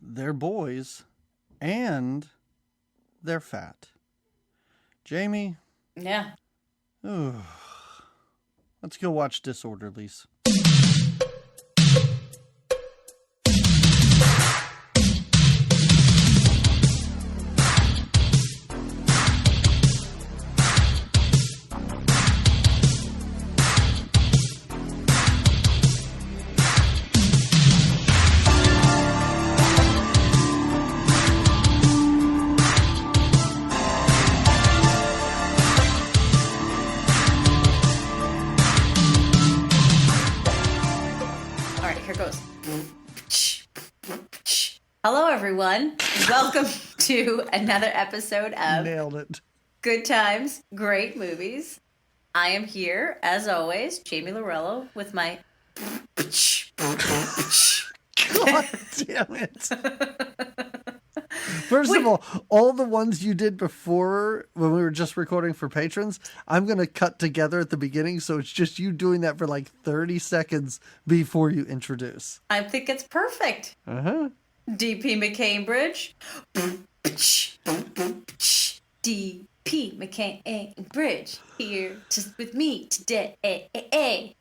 they're boys, and they're fat. Jamie? Yeah. Ooh, let's go watch Disorderlies. Hello, everyone. Welcome to another episode of Nailed it. Good Times, Great Movies. I am here, as always, Jamie Lorello, with my... God damn it. First of all the ones you did before when we were just recording for patrons, I'm going to cut together at the beginning, so it's just you doing that for like 30 seconds before you introduce. I think it's perfect. Uh-huh. DP McCambridge. DP McCambridge here just with me today. I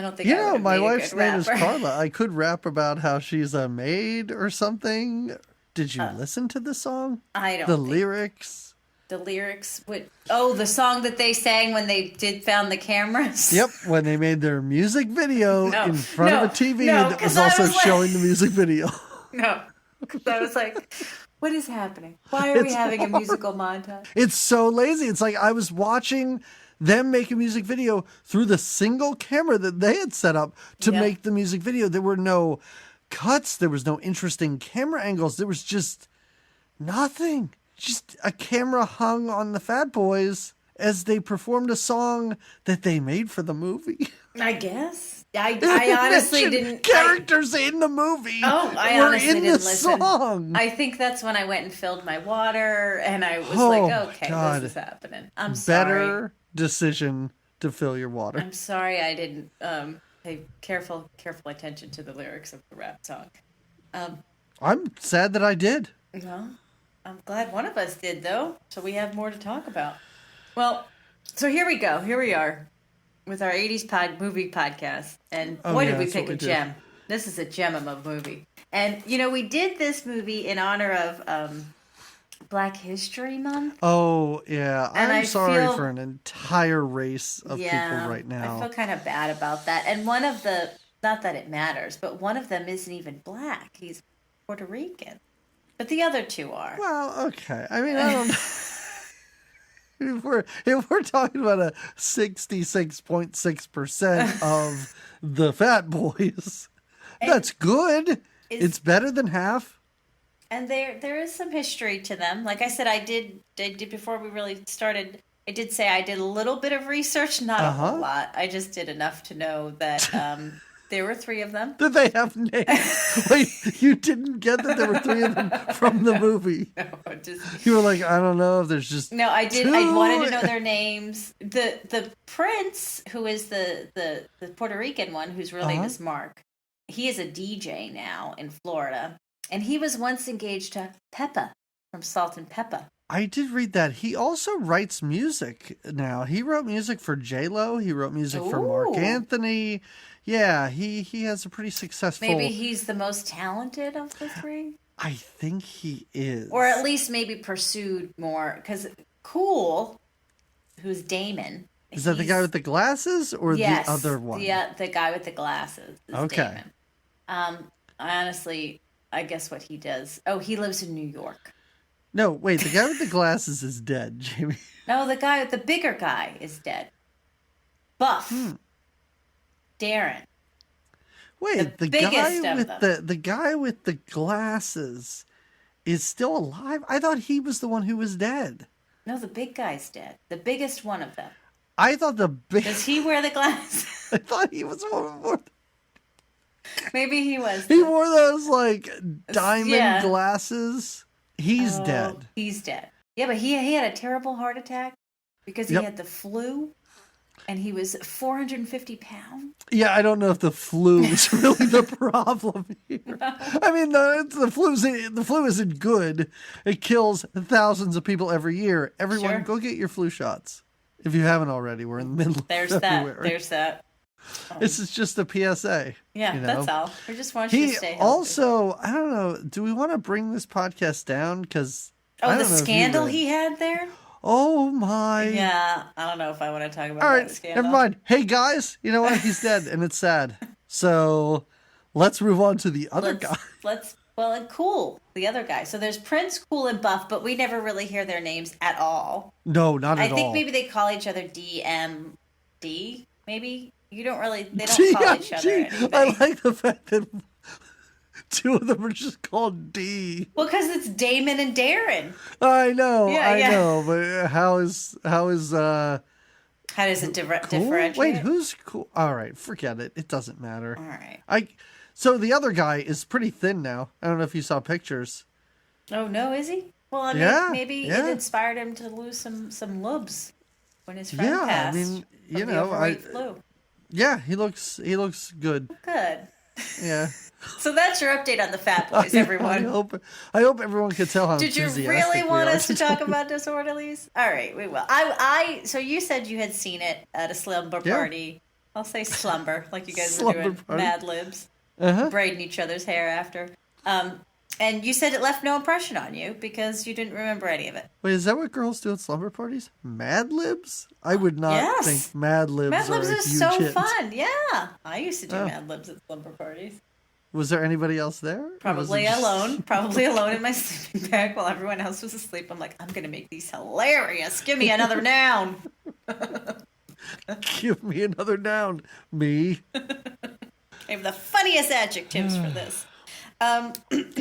don't think I would my be wife's a name good is rapper. Carla. I could rap about how she's a maid or something. Did you listen to the song? I don't The think lyrics? The lyrics would... Oh, the song that they sang when they found the cameras? Yep, when they made their music video in front of a TV that was also showing the music video. No, because I was like, what is happening? Why are we having a musical montage? It's so lazy. It's like I was watching them make a music video through the single camera that they had set up to make the music video. There were no cuts. There was no interesting camera angles. There was just nothing. Just a camera hung on the Fat Boys as they performed a song that they made for the movie. I guess. I honestly didn't... Characters in the movie. Oh, I honestly didn't listen. Song. I think that's when I went and filled my water, and I was like, okay, God. this is happening. I'm sorry. Better decision to fill your water. I'm sorry I didn't pay careful attention to the lyrics of the rap song. I'm sad that I did. Well, I'm glad one of us did, though, so we have more to talk about. Well, so here we go. Here we are with our 80s movie podcast. And boy, did we pick a gem. This is a gem of a movie. And, we did this movie in honor of Black History Month. Oh, yeah. I'm sorry for an entire race of people right now. I feel kind of bad about that. And one of the, not that it matters, but one of them isn't even black. He's Puerto Rican. But the other two are. Well, okay. I mean, I don't know. If we're talking about a 66.6% of the Fat Boys, that's good. It's better than half. And there is some history to them. Like I said, I did before we really started. I did say I did a little bit of research, not a whole lot. I just did enough to know that there were three of them. Did they have names? Wait, you didn't get that there were three of them from the movie? No, you were like, I don't know if there's just No, I did. two. I wanted to know their names. The prince, who is the Puerto Rican one, whose real name is Mark, he is a DJ now in Florida. And he was once engaged to Peppa from Salt and Peppa. I did read that. He also writes music now. He wrote music for J-Lo. He wrote music for Mark Anthony. Yeah, he has a pretty successful... Maybe he's the most talented of the three? I think he is. Or at least maybe pursued more. Because Cool, who's Damon... Is that the guy with the glasses or the other one? Yeah, the guy with the glasses is Okay. Damon. I guess what he does... Oh, he lives in New York. No, wait, the guy with the glasses is dead, Jamie. No, the bigger guy is dead. Buff. Darren. Wait, the guy with the glasses is still alive? I thought he was the one who was dead. No, the big guy's dead. The biggest one of them. I thought the big... Does he wear the glasses? I thought he was the one who wore... Maybe he was. He wore those, like, diamond glasses. He's dead. He's dead. Yeah, but he had a terrible heart attack because he had the flu. And he was 450 pounds. Yeah, I don't know if the flu is really the problem here. No. I mean, the flu isn't good. It kills thousands of people every year. Everyone, go get your flu shots if you haven't already. We're in the middle of February. There's that. This is just a PSA. Yeah, that's all. We just want you to stay healthy. Also, I don't know, do we want to bring this podcast down? Because the scandal he had there? Oh my. Yeah, I don't know if I want to talk about that scandal. Never mind. Hey guys, you know what? He's dead and it's sad. So let's move on to the other guy. Cool. The other guy. So there's Prince, Cool, and Buff, but we never really hear their names at all. No, not at all. I think maybe they call each other DMD, maybe? They don't call each other anything. I like the fact that two of them are just called D. Well, because it's Damon and Darren. I know, know, but how does it differentiate? Wait, who's cool? All right, forget it. It doesn't matter. All right. So the other guy is pretty thin now. I don't know if you saw pictures. Oh no, is he? Well, I mean, maybe it inspired him to lose some lubs when his friend passed. I mean, flu. Yeah, he looks good. Good. Yeah. So that's your update on the Fat Boys, everyone. I hope everyone could tell how enthusiastic Did you really want us to talk about Disorderlies? All right, we will. So you said you had seen it at a slumber party. I'll say slumber, like you guys were doing Mad Libs, braiding each other's hair after. And you said it left no impression on you because you didn't remember any of it. Wait, is that what girls do at slumber parties? Mad Libs? I would not think Mad Libs Mad Libs are a is huge so hit. fun. Yeah. I used to do Mad Libs at slumber parties. Was there anybody else there? Probably alone. Probably alone in my sleeping bag while everyone else was asleep. I'm like, I'm going to make these hilarious. Give me another noun. Give me another noun. Me. I have the funniest adjectives for this.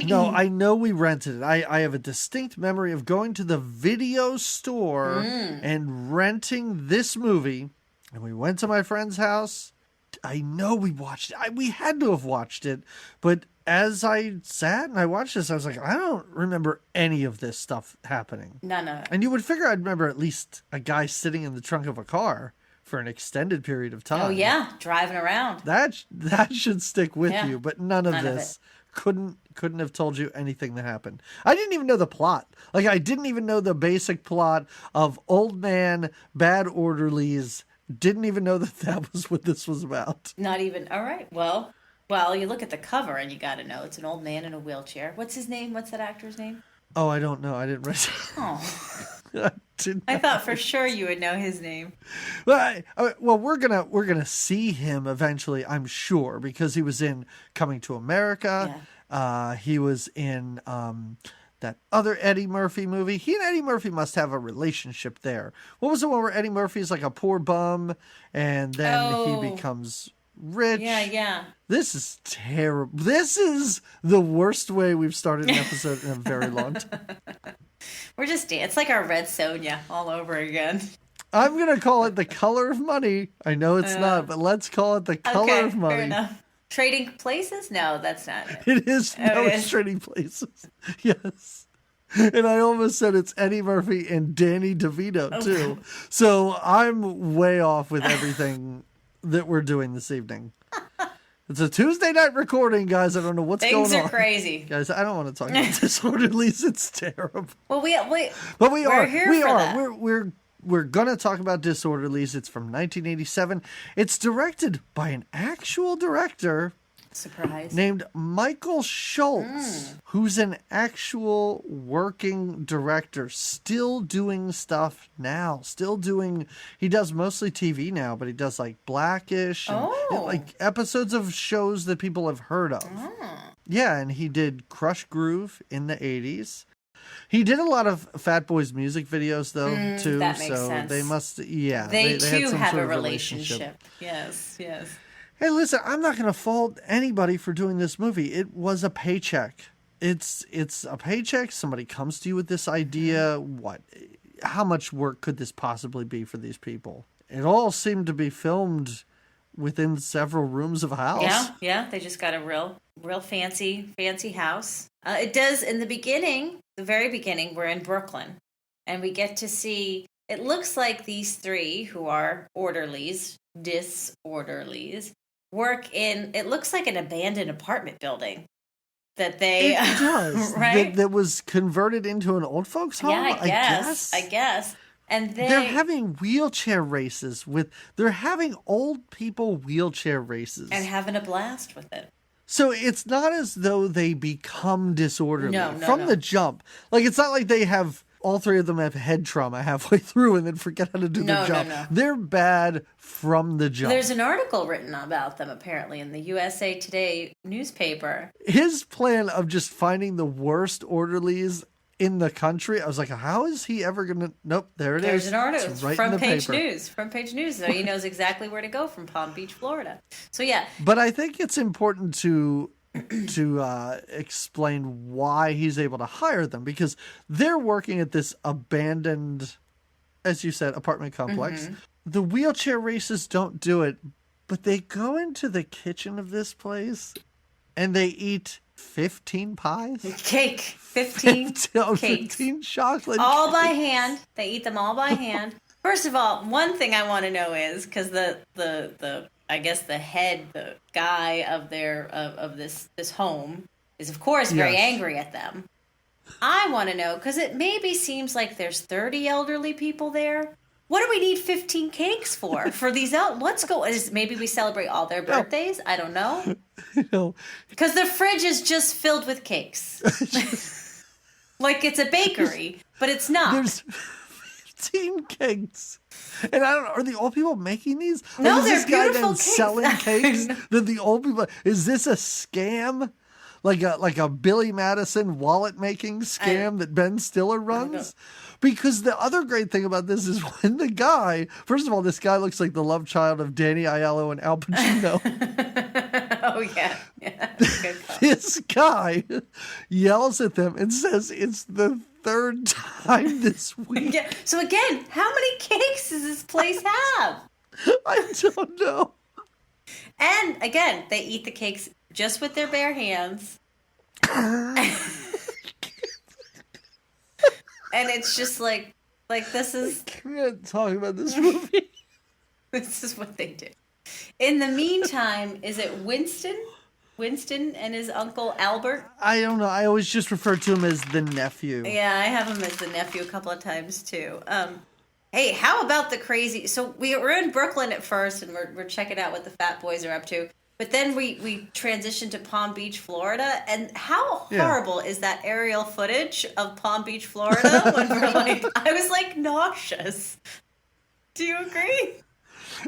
No, I know we rented it. I have a distinct memory of going to the video store and renting this movie. And we went to my friend's house. I know we watched it. We had to have watched it. But as I sat and I watched this, I was like, I don't remember any of this stuff happening. None of it. And you would figure I'd remember at least a guy sitting in the trunk of a car for an extended period of time. Oh, yeah. Driving around. That should stick with you. But none of this. Couldn't have told you anything that happened. I didn't even know the plot. Like, I didn't even know the basic plot of old man, bad orderlies. Didn't even know that was what this was about. Not even. All right. Well, you look at the cover and you got to know it's an old man in a wheelchair. What's his name? What's that actor's name? Oh, I don't know. I didn't write it. Oh. I thought for sure you would know his name. Well, we're gonna see him eventually, I'm sure, because he was in Coming to America. Yeah. He was in that other Eddie Murphy movie. He and Eddie Murphy must have a relationship there. What was the one where Eddie Murphy's like a poor bum and then he becomes rich? Yeah. This is terrible. This is the worst way we've started an episode in a very long time. It's like our Red Sonja all over again. I'm going to call it The Color of Money. I know it's not, but let's call it The Color of Money. Fair enough. Trading Places? No, that's not it. It is. It's Trading Places. Yes. And I almost said it's Eddie Murphy and Danny DeVito, too. So I'm way off with everything that we're doing this evening. It's a Tuesday night recording, guys. I don't know what's going on. Things are crazy. Guys, I don't want to talk about Disorderlies. It's terrible. Well, we are here for that. We're going to talk about Disorderlies. It's from 1987. It's directed by an actual director. Surprise. Named Michael Schultz, who's an actual working director, still doing stuff now. He does mostly TV now, but he does like Blackish and like episodes of shows that people have heard of. Yeah, and he did Crush Groove in the 80s. He did a lot of Fat Boys music videos, though, too. That makes so sense. They must, They too had some have sort a of relationship. Yes. Hey, listen, I'm not going to fault anybody for doing this movie. It was a paycheck. It's a paycheck. Somebody comes to you with this idea. How much work could this possibly be for these people? It all seemed to be filmed within several rooms of a house. Yeah. They just got a real fancy house. It does in the very beginning, we're in Brooklyn and we get to see, it looks like these three, who are disorderlies, work in, it looks like an abandoned apartment building that they, it does, right? That was converted into an old folks home. Yeah, I guess. And they're having wheelchair races they're having old people wheelchair races and having a blast with it. So it's not as though they become disorderly from No. the jump. Like, it's not like they have, all three of them have head trauma halfway through and then forget how to do their job. No. They're bad from the jump. There's an article written about them, apparently, in the USA Today newspaper. His plan of just finding the worst orderlies in the country, I was like, how is he ever going to... Nope, there's an article. It's right Front in the page paper. news. Front page news. So he knows exactly where to go from Palm Beach, Florida. So, yeah. But I think it's important to explain why he's able to hire them, because they're working at this abandoned, as you said, apartment complex. Mm-hmm. The wheelchair races don't do it, but they go into the kitchen of this place and they eat 15 pies. 15 chocolate all cakes. by hand. They eat them all by hand. First of all, one thing I want to know is, because the I guess the head, the guy of this home is, of course, very angry at them. I want to know, because it maybe seems like there's 30 elderly people there. What do we need 15 cakes for? For these let's go. Maybe we celebrate all their birthdays? I don't know. No. Because the fridge is just filled with cakes. Like it's a bakery, but it's not. There's 15 cakes. And I don't know, are the old people making these? No, like, they're beautiful cakes. Selling cakes that the old people... Is this a scam? Like a Billy Madison wallet making scam that Ben Stiller runs? Because the other great thing about this is when the guy... First of all, this guy looks like the love child of Danny Aiello and Al Pacino. Oh, yeah. Good call. This guy yells at them and says it's the third time this week. Yeah. So again, how many cakes does this place have? I don't know. And again, they eat the cakes just with their bare hands. And it's just like this is... I can't talk about this movie. This is what they do. In the meantime, is it Winston and his uncle Albert? I don't know. I always just refer to him as the nephew. Yeah, I have him as the nephew a couple of times too. Hey, how about the crazy... So we were in Brooklyn at first, and we're checking out what the Fat Boys are up to. But then we transitioned to Palm Beach, Florida. And how horrible is that aerial footage of Palm Beach, Florida? When we're like... I was like nauseous. Do you agree?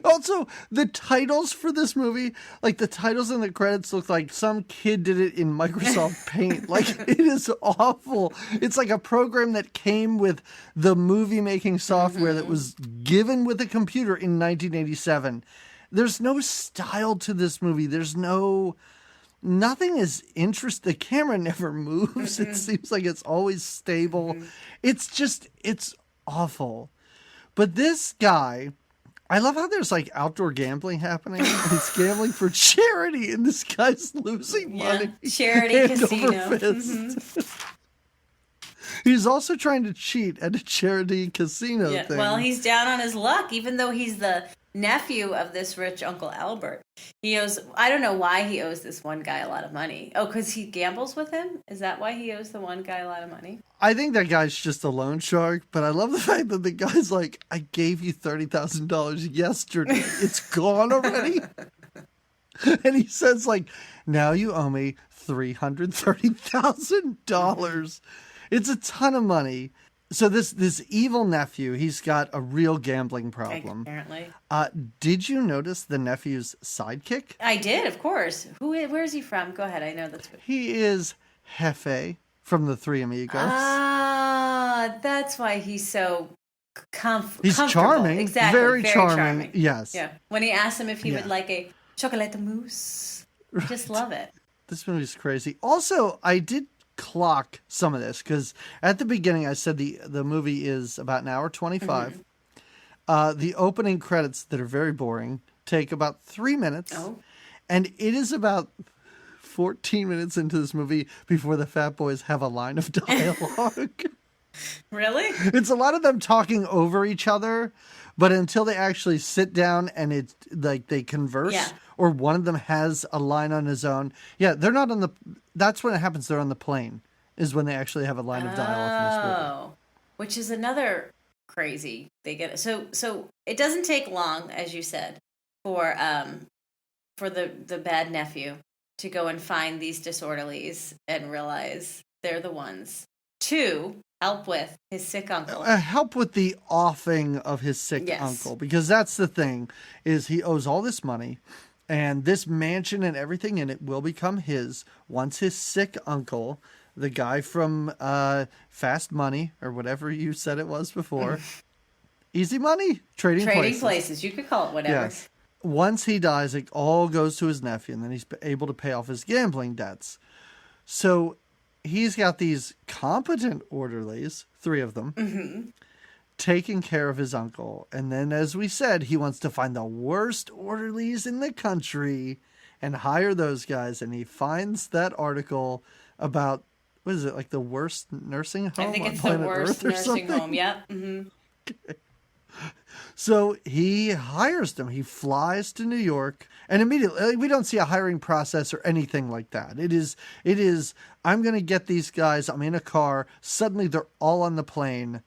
Also, the titles for this movie, like the titles in the credits look like some kid did it in Microsoft Paint. Like, it is awful. It's like a program that came with the movie making software that was given with a computer in 1987. There's no style to this movie. Nothing is interesting. The camera never moves. It seems like it's always stable. It's awful. But this guy... I love how there's like outdoor gambling happening. He's gambling for charity, and this guy's losing money. Charity casino. He's also trying to cheat at a charity casino thing. Well, he's down on his luck, even though he's the nephew of this rich Uncle Albert. I don't know why he owes this one guy a lot of money. Oh, because he gambles with him? Is that why he owes the one guy a lot of money? I think that guy's just a loan shark, but I love the fact that the guy's like, I gave you $30,000 yesterday. It's gone already. And he says, like, now you owe me $330,000. It's a ton of money. So this evil nephew, he's got a real gambling problem. Apparently. Did you notice the nephew's sidekick? I did, of course. Where is he from? Go ahead. I know that's what... He is Jefe from the Three Amigos. Ah, that's why he's so He's charming. Exactly. Very charming. Yes. Yeah. When he asked him if he would like a chocolate mousse. Right. Just love it. This movie's crazy. Also, I did clock some of this because at the beginning I said the movie is about an hour 25. The opening credits that are very boring take about 3 minutes. And it is about 14 minutes into this movie before the Fat Boys have a line of dialogue. Really? It's a lot of them talking over each other, but until they actually sit down and it's like they converse, or one of them has a line on his own. Yeah, they're not on the. That's when it happens. They're on the plane. Is when they actually have a line of dialogue in this movie. Oh, which is another crazy. They get it. So it doesn't take long, as you said, for the bad nephew to go and find these disorderlies and realize they're the ones to help with his sick uncle. Help with the offing of his sick uncle, because that's the thing, is he owes all this money, and this mansion and everything in it will become his once his sick uncle, the guy from Fast Money, or whatever you said it was before, Easy Money? Trading Places. You could call it whatever. Yes. Once he dies, it all goes to his nephew, and then he's able to pay off his gambling debts. So he's got these competent orderlies, 3 of them, taking care of his uncle. And then, as we said, he wants to find the worst orderlies in the country and hire those guys. And he finds that article about, what is it, like the worst nursing home? I think it's on the worst Earth nursing home. Yep. Mm-hmm. Okay. So he hires them. He flies to New York, and immediately we don't see a hiring process or anything like that. It is, I'm going to get these guys. I'm in a car. Suddenly they're all on the plane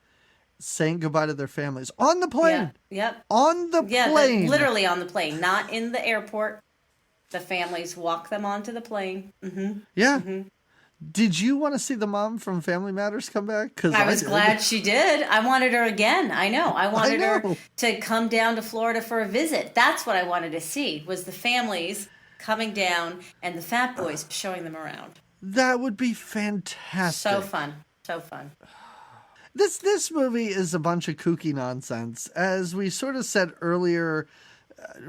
saying goodbye to their families on the plane. Yeah. Yep. On the plane. Literally on the plane, not in the airport. The families walk them onto the plane. Mm-hmm. Yeah. Mm-hmm. Did you want to see the mom from Family Matters come back? Because I was glad she did. I wanted her again. I know. I wanted her to come down to Florida for a visit. That's what I wanted to see, was the families coming down and the fat boys showing them around. That would be fantastic. So fun. So fun. This movie is a bunch of kooky nonsense. As we sort of said earlier,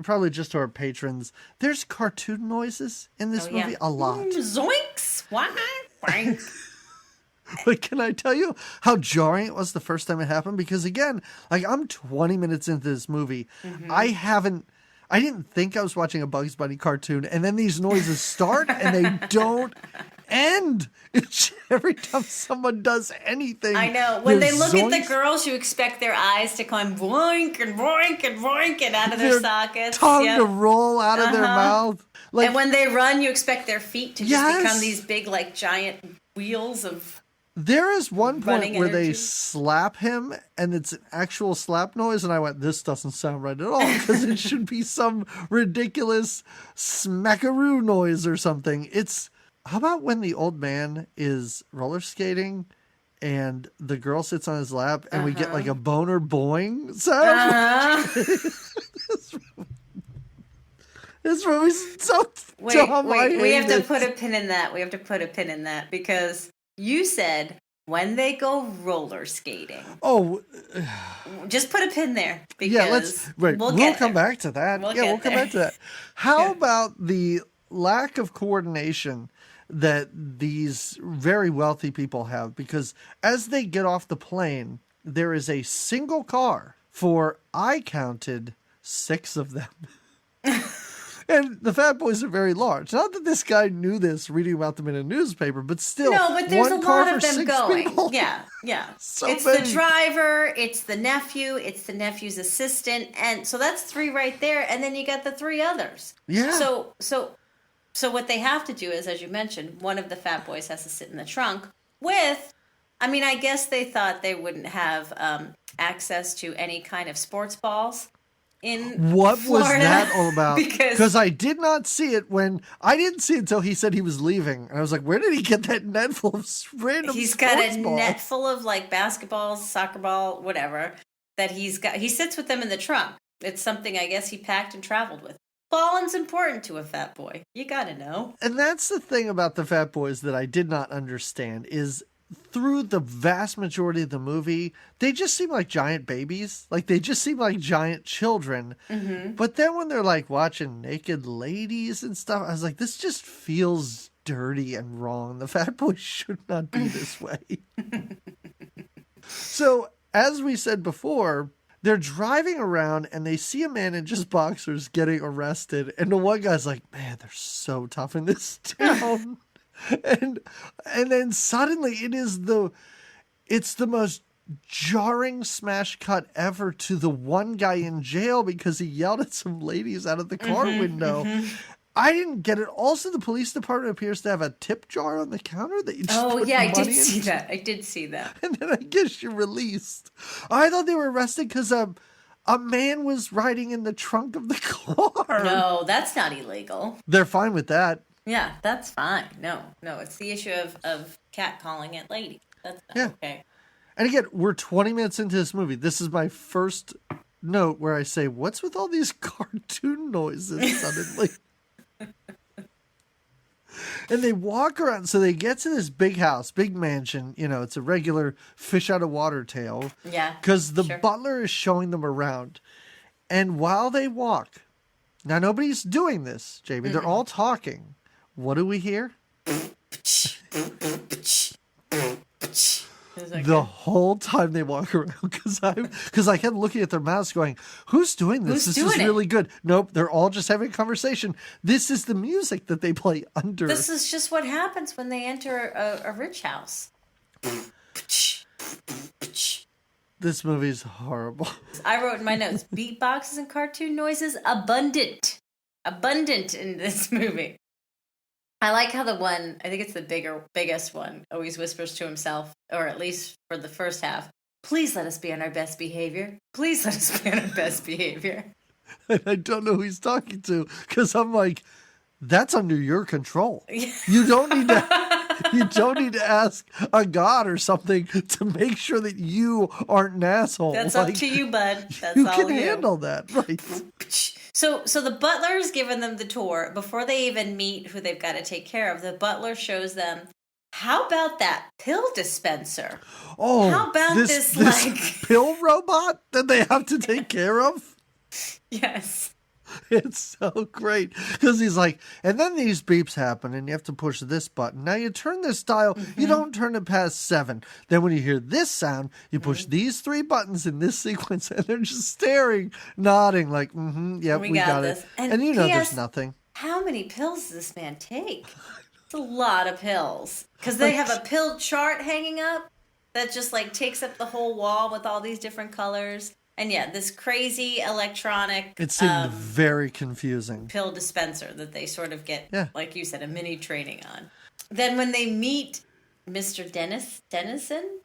probably just to our patrons, there's cartoon noises in this movie a lot. Zoinks! What? But can I tell you how jarring it was the first time it happened? Because again, like, I'm 20 minutes into this movie. I didn't think I was watching a Bugs Bunny cartoon, and then these noises start and they don't end. Every time someone does anything. I know. When they look at the girls, you expect their eyes to come boink and boink and boink and out of their sockets. Tongue to roll out of their mouth. Like, and when they run, you expect their feet to just become these big, like, giant wheels of. There is one point where they slap him, and it's an actual slap noise, and I went, this doesn't sound right at all, because it should be some ridiculous smackaroo noise or something. How about when the old man is roller skating and the girl sits on his lap and we get like a boner boing sound? This movie's so dumb. We have to put a pin in that. Because you said when they go roller skating. Oh. Just put a pin there. Because we'll come back to that. We'll come back to that. How about the lack of coordination that these very wealthy people have? Because as they get off the plane, there is a single car for, I counted, 6 of them. And the fat boys are very large. Not that this guy knew this reading about them in a newspaper, but still. No, but there's a lot of them going. People. Yeah. It's many. The driver, it's the nephew, it's the nephew's assistant. And so that's 3 right there. And then you got the 3 others. Yeah. So what they have to do is, as you mentioned, one of the fat boys has to sit in the trunk with, I guess they thought they wouldn't have access to any kind of sports balls in What Florida. Was that all about? Because I did not see it I didn't see it until he said he was leaving. And I was like, where did he get that net full of random He's sports got a balls? net full of like basketballs, soccer ball, whatever, that he's got. He sits with them in the trunk. It's something I guess he packed and traveled with. Balling's important to a fat boy. You gotta know. And that's the thing about the fat boys that I did not understand is through the vast majority of the movie, they just seem like giant babies. Like, they just seem like giant children. Mm-hmm. But then when they're like watching naked ladies and stuff, I was like, this just feels dirty and wrong. The fat boys should not be this way. So, as we said before, they're driving around and they see a man in just boxers getting arrested. And the one guy's like, man, they're so tough in this town. and then suddenly it's the most jarring smash cut ever to the one guy in jail because he yelled at some ladies out of the car window. I didn't get it. Also, the police department appears to have a tip jar on the counter that you just put I money did see in. that. I did see that. And then I guess you're released. I thought they were arrested because a man was riding in the trunk of the car. No, that's not illegal. They're fine with that. Yeah, that's fine. No, it's the issue of catcalling at ladies. That's not okay. And again, we're 20 minutes into this movie. This is my first note where I say, what's with all these cartoon noises suddenly? And they walk around. So they get to this big house, big mansion. You know, it's a regular fish out of water tale. Yeah. Because the butler is showing them around. And while they walk, now nobody's doing this, Jamie. They're all talking. What do we hear? The whole time they walk around, because I kept looking at their mouths going, who's doing this? This is really good. Nope, they're all just having a conversation. This is the music that they play under. This is just what happens when they enter a rich house. This movie's horrible. I wrote in my notes, beatboxes and cartoon noises abundant in this movie. I like how the one, I think it's the biggest one, always whispers to himself, or at least for the first half, please let us be on our best behavior. Please let us be on our best behavior. And I don't know who he's talking to, because I'm like, that's under your control. You don't need to ask a god or something to make sure that you aren't an asshole. That's up to you, bud. That's you all can handle that, right? So the butler's giving them the tour. Before they even meet who they've got to take care of, the butler shows them, how about that pill dispenser? Oh, how about this pill robot that they have to take care of? Yes. It's so great because he's like, and then these beeps happen and you have to push this button. Now you turn this dial, you don't turn it past 7. Then when you hear this sound, you push these 3 buttons in this sequence and they're just staring, nodding like, yep, we got it. And you know there's nothing. How many pills does this man take? It's a lot of pills. Because they have a pill chart hanging up that just like takes up the whole wall with all these different colors. And yeah, this crazy electronic... It seemed very confusing. ...pill dispenser that they sort of get, like you said, a mini training on. Then when they meet Mr. Dennison?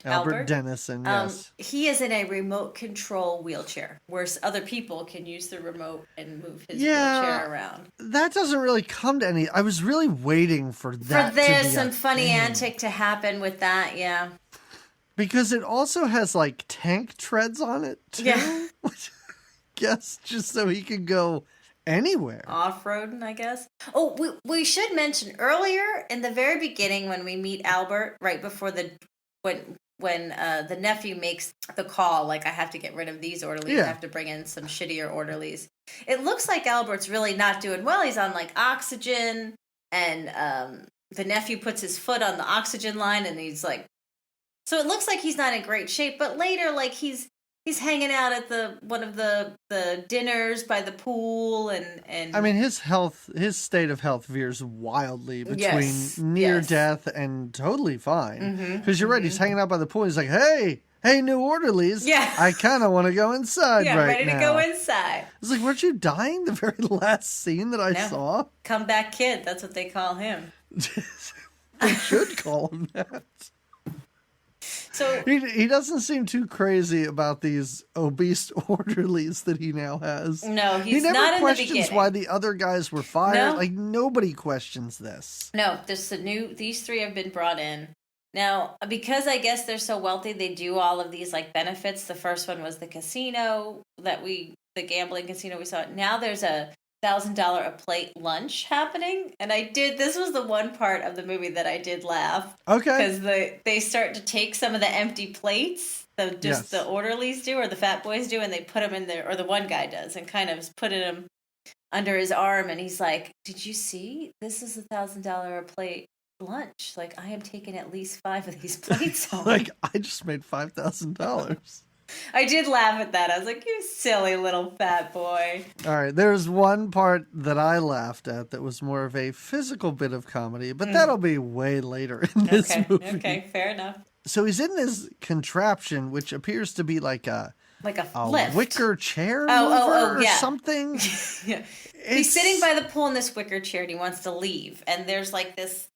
Albert Dennison, yes. He is in a remote control wheelchair, where other people can use the remote and move his wheelchair around. That doesn't really come to any... I was really waiting for that some funny antic to happen with that, yeah. Because it also has, like, tank treads on it, too. Yeah. Yes, just so he can go anywhere. Off-roading, I guess. Oh, we should mention earlier, in the very beginning, when we meet Albert, right before when the nephew makes the call, like, I have to get rid of these orderlies, I have to bring in some shittier orderlies. It looks like Albert's really not doing well. He's on, like, oxygen, and the nephew puts his foot on the oxygen line, and he's, like, so it looks like he's not in great shape, but later, like, he's hanging out at one of the dinners by the pool, and I mean, his state of health veers wildly between near death and totally fine. Because you're right, he's hanging out by the pool. He's like, hey, new orderlies. Yeah, I kind of want to go inside right now. Ready to go inside. I was like, weren't you dying the very last scene that I saw? Comeback kid, that's what they call him. They should call him that. So he doesn't seem too crazy about these obese orderlies that he now has. No, he's not in the beginning. He never questions why the other guys were fired. No. Like, nobody questions this. No, these 3 have been brought in. Now, because I guess they're so wealthy, they do all of these, like, benefits. The first one was the casino the gambling casino we saw. Now there's a $1,000 a plate lunch happening, and this was the one part of the movie that I did laugh. Okay. Because they start to take some of the empty plates, the orderlies do, or the fat boys do, and they put them in there, or the one guy does, and kind of is putting them under his arm, and he's like, did you see? This is $1,000 a plate lunch. Like, I am taking at least 5 of these plates home. Like, I just made $5,000. I did laugh at that. I was like, you silly little fat boy. All right, there's one part that I laughed at that was more of a physical bit of comedy, but that'll be way later in this movie. Okay, fair enough. So he's in this contraption, which appears to be like a lift. wicker chair or something. Yeah. He's sitting by the pool in this wicker chair and he wants to leave. And there's like this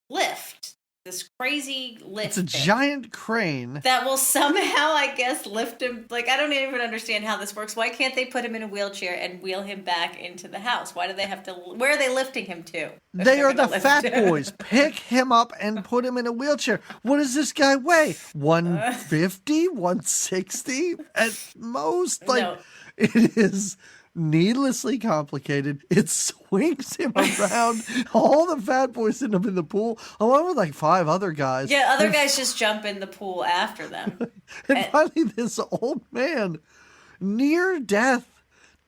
lift, this crazy lift. It's a giant crane that will somehow, I guess, lift him. Like, I don't even understand how this works. Why can't they put him in a wheelchair and wheel him back into the house? Why do they have to? Where are they lifting him to? They are the fat boys. Pick him up and put him in a wheelchair. What does this guy weigh? 150, 160 at most. Like, no. It is needlessly complicated. It swings him around. All the fat boys end up in the pool, along with like 5 other guys. Yeah, other guys just jump in the pool after them. And finally, this old man, near death,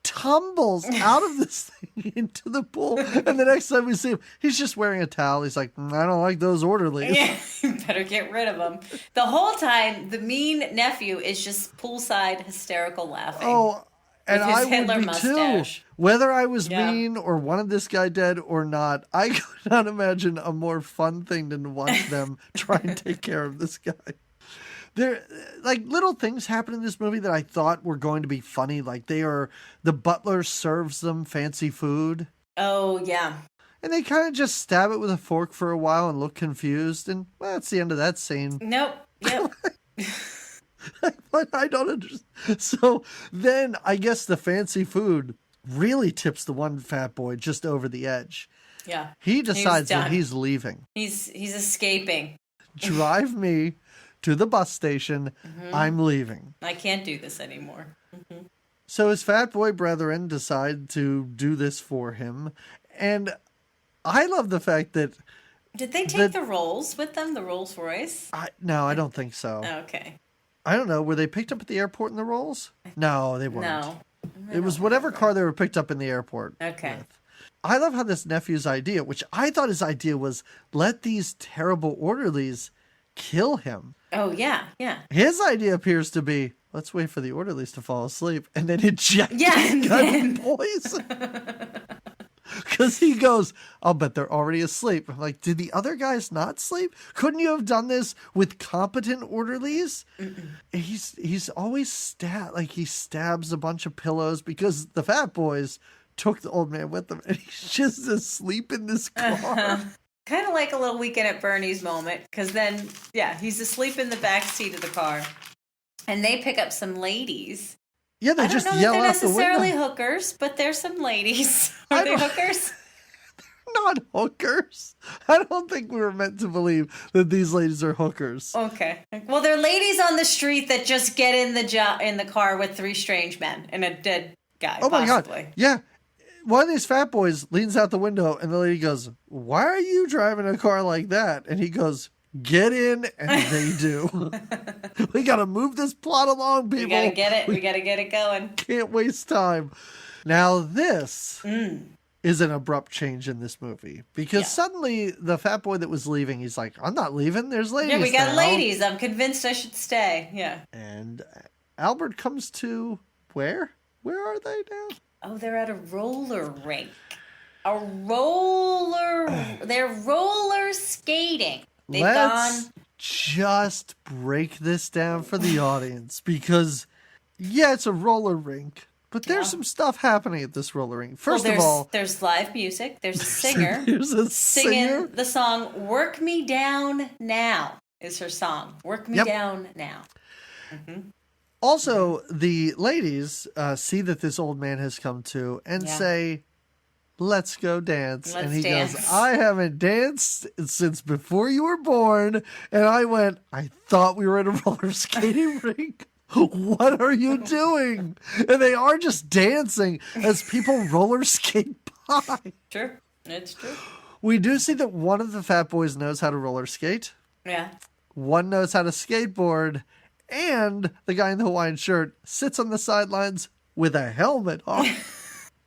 tumbles out of this thing into the pool. And the next time we see him, he's just wearing a towel. He's like, I don't like those orderlies. Yeah, you better get rid of them. The whole time, the mean nephew is just poolside hysterical laughing. Oh, and I would be mustache. too. Whether I was mean or wanted this guy dead or not, I could not imagine a more fun thing than to watch them try and take care of this guy. There, like, little things happen in this movie that I thought were going to be funny. Like, the butler serves them fancy food. Oh, yeah. And they kind of just stab it with a fork for a while and look confused. And, well, that's the end of that scene. Nope. Yep. But I don't understand. So then I guess the fancy food really tips the one fat boy just over the edge. Yeah. He decides that he's leaving. He's escaping. Drive me to the bus station. Mm-hmm. I'm leaving. I can't do this anymore. Mm-hmm. So his fat boy brethren decide to do this for him. And I love the fact that... Did they take the Rolls with them, the Rolls Royce? No, I don't think so. Okay. I don't know. Were they picked up at the airport in the Rolls? No, they weren't. No. It was whatever car they were picked up in the airport. Okay. With. I love how this nephew's idea, which I thought his idea was, let these terrible orderlies kill him. Oh, yeah, yeah. His idea appears to be, let's wait for the orderlies to fall asleep and then eject this guy with poison. Because he goes, I'll bet they're already asleep. I'm like, did the other guys not sleep? Couldn't you have done this with competent orderlies? Mm-mm. He's always he stabs a bunch of pillows because the fat boys took the old man with them and he's just asleep in this car. Kind of like a little Weekend at Bernie's moment, because then, he's asleep in the back seat of the car and they pick up some ladies. Yeah, they just yell out the window. They're necessarily hookers, but they're some ladies. Are they hookers? They're not hookers. I don't think we were meant to believe that these ladies are hookers. Okay. Well, they're ladies on the street that just get in the car with 3 strange men and a dead guy. Oh my possibly. God! Yeah, one of these fat boys leans out the window, and the lady goes, "Why are you driving a car like that?" And he goes, "Get in," and they do. We got to move this plot along, people. We got to get it. We got to get it going. Can't waste time. Now, this is an abrupt change in this movie because suddenly the fat boy that was leaving, he's like, I'm not leaving. There's ladies. Yeah, we got now. ladies. I'm convinced I should stay. Yeah. And Albert comes to where? Where are they now? Oh, they're at a roller rink. They're roller skating. Let's just break this down for the audience because, it's a roller rink, but there's some stuff happening at this roller rink. First of all, there's live music. There's a singer. There's a singer singing the song "Work Me Down Now" is her song. Work me down now. Mm-hmm. Also, the ladies see that this old man has come to and say, let's go dance. And he goes, I haven't danced since before you were born. And I thought we were at a roller skating rink. What are you doing? And they are just dancing as people roller skate by. True. It's true. We do see that one of the fat boys knows how to roller skate. Yeah. One knows how to skateboard. And the guy in the Hawaiian shirt sits on the sidelines with a helmet on.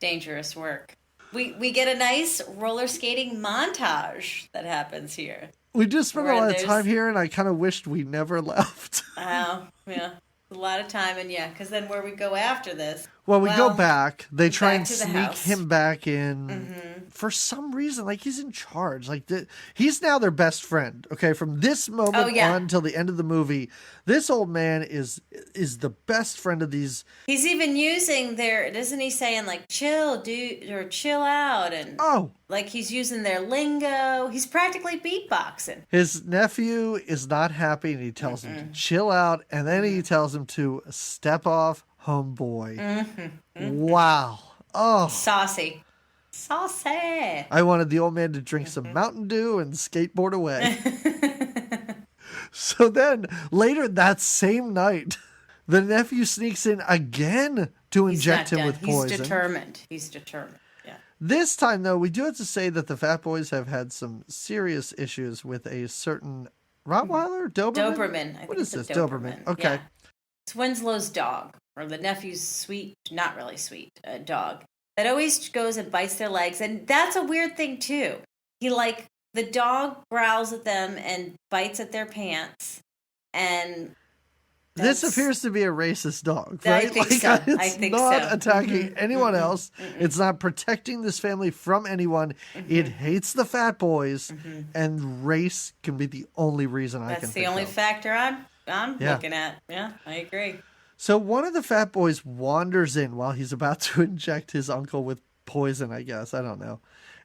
Dangerous work. We get a nice roller skating montage that happens here. We just spent a lot of time here, and I kind of wished we never left. Oh, yeah. A lot of time, and because then where we go after this? Well, we go back. They try and to the sneak house. him back in for some reason. Like, he's in charge. Like, he's now their best friend. Okay, from this moment on till the end of the movie, this old man is the best friend of these. He's even using isn't he saying like chill, dude, or chill out, and like he's using their lingo. He's practically beatboxing. His nephew is not happy, and he tells him to chill out, and then he tells him to step off, homeboy. Wow. Oh. Saucy. I wanted the old man to drink some Mountain Dew and skateboard away. So then, later that same night, the nephew sneaks in again to inject him with poison. He's determined. Yeah. This time, though, we do have to say that the Fat Boys have had some serious issues with a certain Rottweiler? Doberman? What is this? Doberman. Okay. Yeah. It's Winslow's dog, or the nephew's sweet, not really sweet, dog, that always goes and bites their legs. And that's a weird thing, too. The dog growls at them and bites at their pants. And this appears to be a racist dog, right? I think so. It's not attacking anyone else. It's not protecting this family from anyone. It hates the Fat Boys, and race can be the only reason I can think of. That's the only factor I'm looking at. Yeah, I agree. So one of the Fat Boys wanders in while he's about to inject his uncle with poison, I guess. I don't know.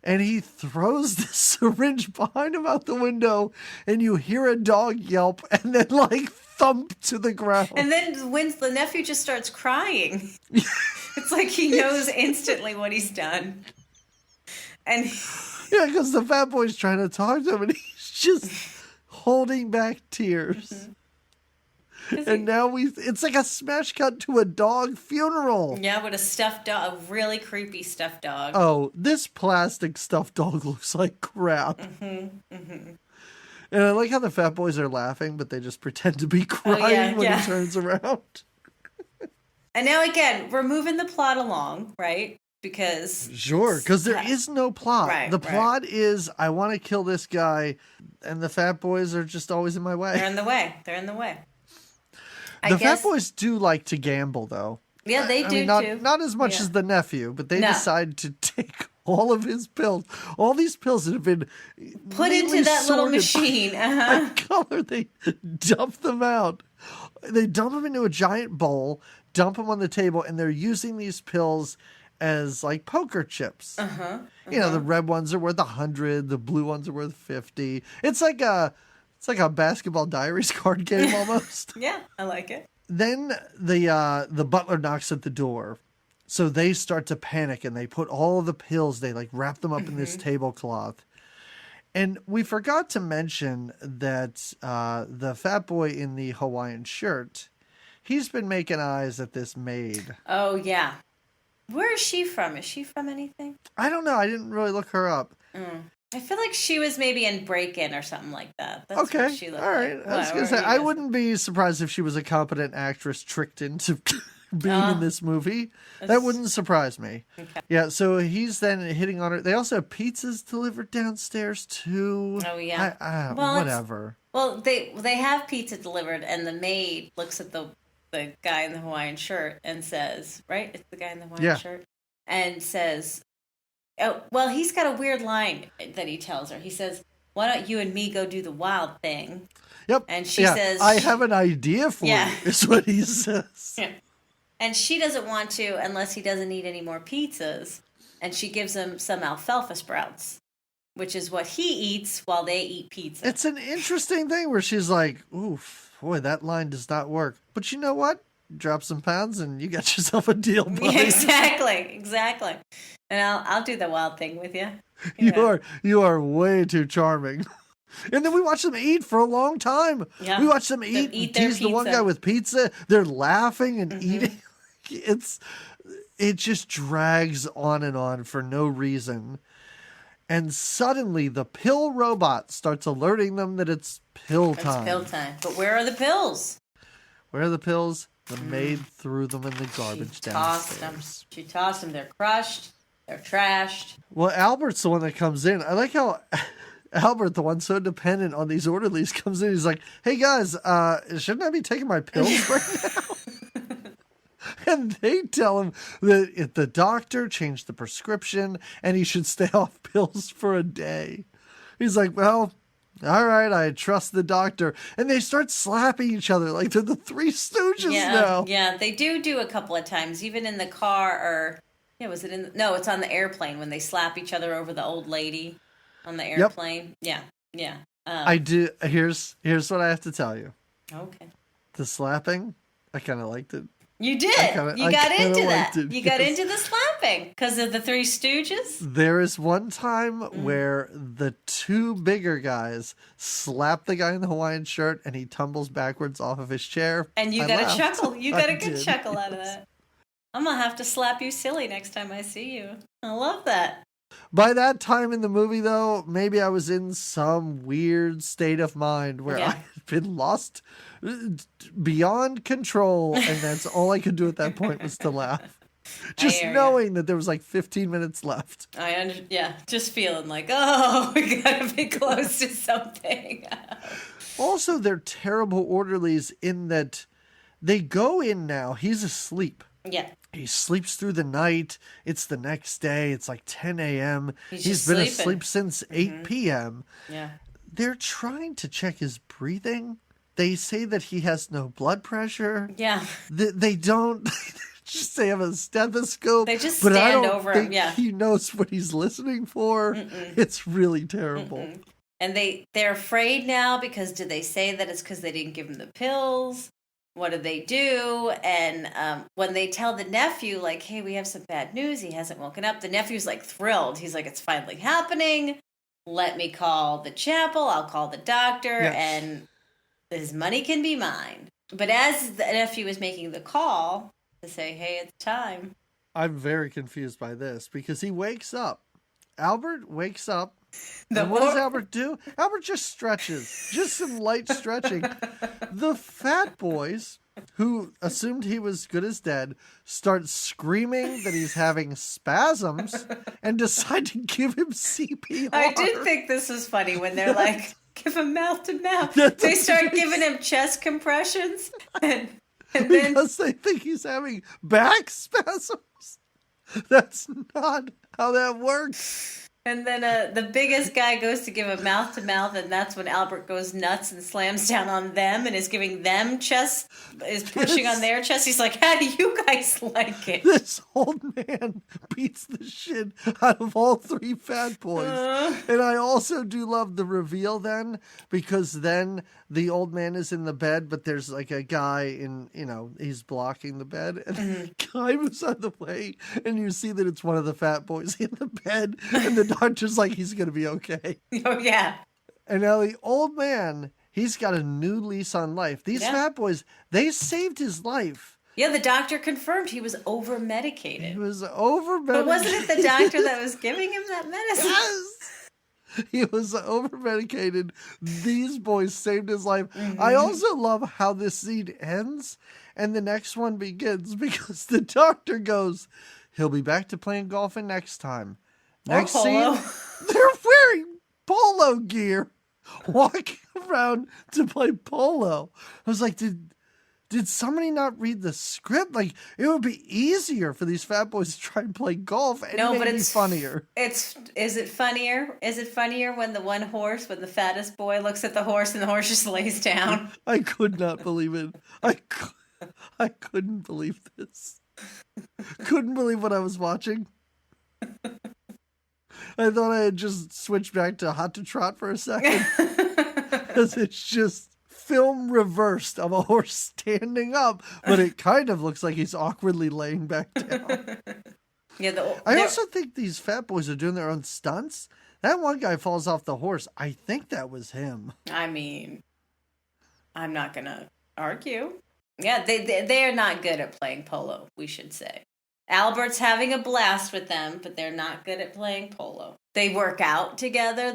And he throws the syringe behind him out the window, and you hear a dog yelp and then, thump to the ground. And then the nephew just starts crying. It's like he knows instantly what he's done. And yeah, because the Fat Boy's trying to talk to him, and he's just holding back tears. And now it's like a smash cut to a dog funeral. Yeah, with a stuffed dog, a really creepy stuffed dog. Oh, this plastic stuffed dog looks like crap. And I like how the Fat Boys are laughing, but they just pretend to be crying when he turns around. And now again, we're moving the plot along, right? Because there is no plot. Right, the plot is I want to kill this guy, and the Fat Boys are just always in my way. They're in the way. The Fat Boys do like to gamble, though. Yeah, they do too. Not as much as the nephew, but they decide to take all of his pills. All these pills that have been put into that little machine. By color, they dump them out. They dump them into a giant bowl, dump them on the table, and they're using these pills as like poker chips. You know, the red ones are worth 100, the blue ones are worth 50. It's like a basketball diaries card game almost. Yeah, I like it. Then the butler knocks at the door. So they start to panic, and they put all of the pills, they wrap them up in this tablecloth. And we forgot to mention that the Fat Boy in the Hawaiian shirt, he's been making eyes at this maid. Oh, yeah. Where is she from? Is she from anything? I don't know. I didn't really look her up. I feel like she was maybe in Break-In or something like that. That's okay. What she looked all right. like. I was going to say, I wouldn't be surprised if she was a competent actress tricked into being in this movie. That wouldn't surprise me. Okay. Yeah, so he's then hitting on her. They also have pizzas delivered downstairs, too. Oh, yeah. Whatever. Well, they have pizza delivered, and the maid looks at the guy in the Hawaiian shirt and says, right? It's the guy in the Hawaiian shirt. And says... Oh, well, he's got a weird line that he tells her. He says, "Why don't you and me go do the wild thing?" Yep. And she says, "I have an idea for you," is what he says. Yeah. And she doesn't want to unless he doesn't eat any more pizzas. And she gives him some alfalfa sprouts, which is what he eats while they eat pizza. It's an interesting thing where she's like, oof, boy, that line does not work. But you know what? Drop some pounds and you got yourself a deal, buddy. Exactly. And I'll do the wild thing with you. You are way too charming. And then we watch them eat for a long time. Yeah. We watch them eat and tease the one guy with pizza. They're laughing and eating. It just drags on and on for no reason. And suddenly the pill robot starts alerting them that it's pill time. It's pill time. But where are the pills? Where are the pills? The maid threw them in the garbage downstairs. She tossed them. They're crushed. They're trashed. Well, Albert's the one that comes in. I like how Albert, the one so dependent on these orderlies, comes in. He's like, "Hey guys, shouldn't I be taking my pills right now?" And they tell him that if the doctor changed the prescription and he should stay off pills for a day. He's like, "Well, all right, I trust the doctor." And they start slapping each other like they're the Three Stooges now. Yeah, they do a couple of times, even in the car, or was it in? No, it's on the airplane when they slap each other over the old lady on the airplane. Yep. Yeah. I do. Here's what I have to tell you. Okay. The slapping, I kind of liked it. You did. You got into that. You got into the slapping because of the Three Stooges. There is one time where the two bigger guys slap the guy in the Hawaiian shirt and he tumbles backwards off of his chair. And you got a chuckle. You got a good chuckle out of that. I'm going to have to slap you silly next time I see you. I love that. By that time in the movie, though, maybe I was in some weird state of mind where I had been lost beyond control, and that's all I could do at that point was to laugh. Just knowing that there was like 15 minutes left. Just feeling like, oh, we gotta be close to something. Also, they're terrible orderlies in that they go in now. He's asleep. Yeah. He sleeps through the night. It's the next day. It's like 10 a.m. He's been asleep since 8 p.m. Yeah. They're trying to check his breathing. They say that he has no blood pressure. Yeah. They don't. Just they have a stethoscope. They just stand over him. Yeah. He knows what he's listening for. It's really terrible. And they're afraid now because did they say that it's because they didn't give him the pills? What do they do? And when they tell the nephew, like, hey, we have some bad news, he hasn't woken up, the nephew's like thrilled. He's like, it's finally happening. Let me call the chapel. I'll call the doctor and his money can be mine. But as the nephew is making the call to say, hey, it's time. I'm very confused by this because he wakes up. Albert wakes up. And what does Albert do? Albert just stretches. Just some light stretching. The fat boys, who assumed he was good as dead, start screaming that he's having spasms and decide to give him CPR. I did think this was funny when they're like, give him mouth to mouth. They start giving him chest compressions. And then, because they think he's having back spasms. That's not how that works. And then the biggest guy goes to give a mouth to mouth, and that's when Albert goes nuts and slams down on them and is giving them is pushing on their chest. He's like, how do you guys like it? This old man beats the shit out of all three fat boys. And I also do love the reveal then, because then the old man is in the bed, but there's like a guy he's blocking the bed, and the guy moves out of the way, and you see that it's one of the fat boys in the bed, and the doctor's like, he's going to be okay. Oh, yeah. And now the old man, he's got a new lease on life. These fat boys, they saved his life. Yeah, the doctor confirmed he was over-medicated. He was over-medicated. But wasn't it the doctor that was giving him that medicine? Yes! He was over-medicated. These boys saved his life. I also love how this scene ends and the next one begins because the doctor goes, he'll be back to playing golf in next time. Next scene, they're wearing polo gear, walking around to play polo. I was like, did somebody not read the script? Like, it would be easier for these fat boys to try and play golf and it's funnier. Is it funnier? Is it funnier when when the fattest boy looks at the horse and the horse just lays down? I could not believe it. I couldn't believe this. Couldn't believe what I was watching. I thought I had just switched back to Hot to Trot for a second. Because it's just film reversed of a horse standing up, but it kind of looks like he's awkwardly laying back down. I also think these fat boys are doing their own stunts. That one guy falls off the horse. I think that was him. I mean, I'm not going to argue. Yeah, they're not good at playing polo, we should say. Albert's having a blast with them, but they're not good at playing polo. They work out together.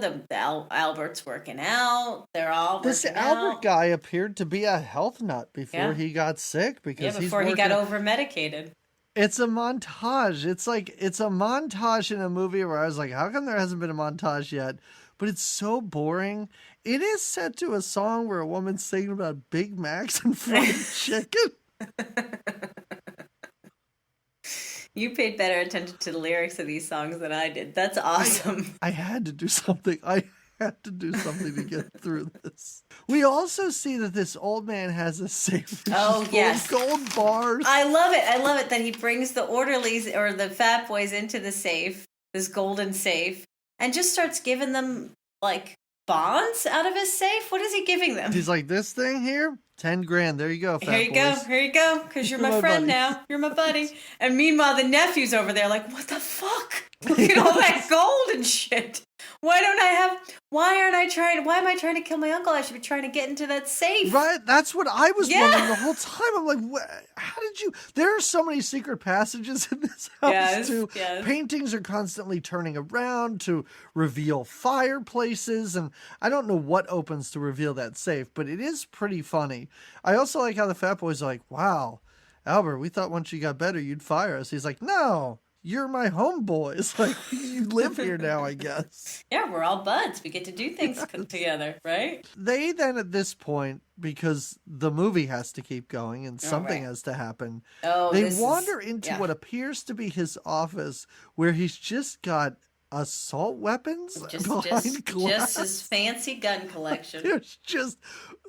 Albert's working out. They're all working out. This Albert guy appeared to be a health nut before he got sick before he got over-medicated. It's a montage. It's a montage in a movie where I was like, how come there hasn't been a montage yet? but it's so boring. It is set to a song where a woman's singing about Big Macs and fried chicken. You paid better attention to the lyrics of these songs than I did. That's awesome. I had to do something. I had to do something to get through this. We also see that this old man has a safe full of gold bars. I love it. I love it that he brings the orderlies or the fat boys into the safe, this golden safe, and just starts giving them like bonds out of his safe. What is he giving them? He's like, this thing here, 10 grand. There you go, fat boys. Here you go, because you're my friend now. You're my buddy. And meanwhile, the nephew's over there like, what the fuck? Look at all that gold and shit. Why am I trying to kill my uncle? I should be trying to get into that safe. Right? That's what I was wondering the whole time. I'm like, how did you? There are so many secret passages in this house, too. Yes. Paintings are constantly turning around to reveal fireplaces, and I don't know what opens to reveal that safe, but it is pretty funny. I also like how the fat boys are like, wow, Albert, we thought once you got better, you'd fire us. He's like, no. You're my homeboys. Like, you live here now, I guess. Yeah, we're all buds. We get to do things together, right? They then, at this point, because the movie has to keep going and something has to happen, they wander into what appears to be his office, where he's just got assault weapons behind glass. Just his fancy gun collection. There's just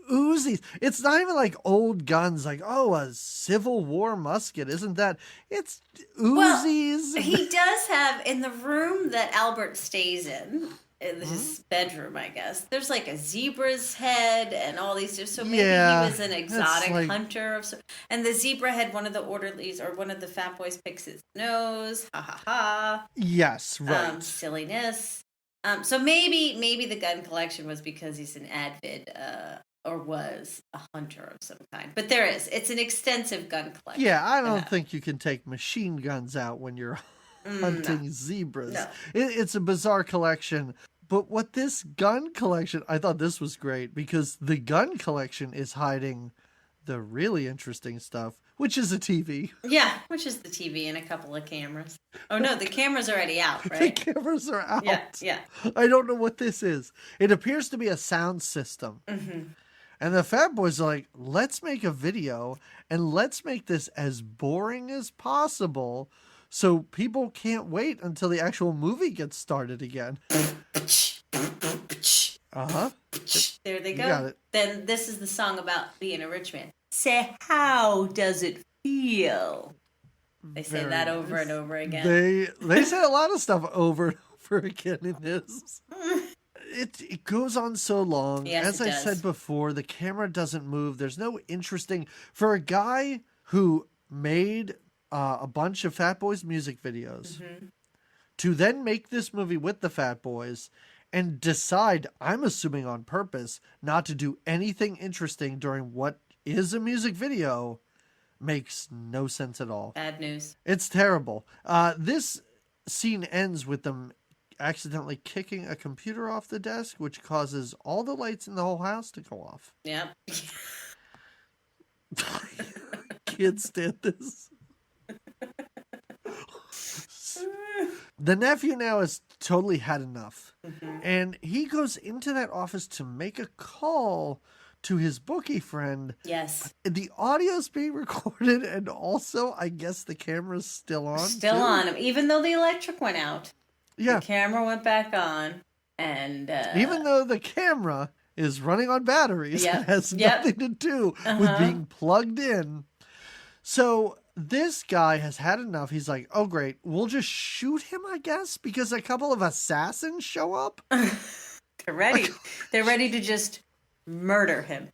Uzis. It's not even like old guns, like, oh, a Civil War musket. Isn't that? It's Uzis. Well, he does have, in the room that Albert stays in his bedroom, I guess, there's like a zebra's head and all these. So maybe he was an exotic hunter. And the zebra head, one of the orderlies or one of the fat boys picks his nose. Ha ha ha. Yes, right. Silliness. So maybe the gun collection was because he's an avid or was a hunter of some kind. But it's an extensive gun collection. Yeah, I don't think you can take machine guns out when you're hunting zebras. No. It's a bizarre collection. But what this gun collection, I thought this was great because the gun collection is hiding the really interesting stuff, which is a TV. Yeah, which is the TV and a couple of cameras. Oh, no, the camera's already out, right? The cameras are out. Yeah. I don't know what this is. It appears to be a sound system. Mm-hmm. And the fat boys are like, let's make a video and let's make this as boring as possible so people can't wait until the actual movie gets started again. Uh-huh. There they go. You got it. Then this is the song about being a rich man. Say, how does it feel? They say that over and over again. They say a lot of stuff over and over again in this. It goes on so long. Yes, As I said before, the camera doesn't move. There's no interesting... For a guy who made a bunch of Fat Boys music videos, to then make this movie with the Fat Boys and decide, I'm assuming on purpose, not to do anything interesting during what is a music video, makes no sense at all. Bad news. It's terrible. This scene ends with them accidentally kicking a computer off the desk, which causes all the lights in the whole house to go off. Yep. Can't stand this. The nephew now has totally had enough. And he goes into that office to make a call to his bookie friend. Yes. The audio's being recorded, and also, I guess the camera's still on. Still on him, even though the electric went out. Yeah. The camera went back on, and... even though the camera is running on batteries, it has nothing to do with being plugged in. So this guy has had enough. He's like, oh, great. We'll just shoot him, I guess, because a couple of assassins show up. They're ready. They're ready to just murder him.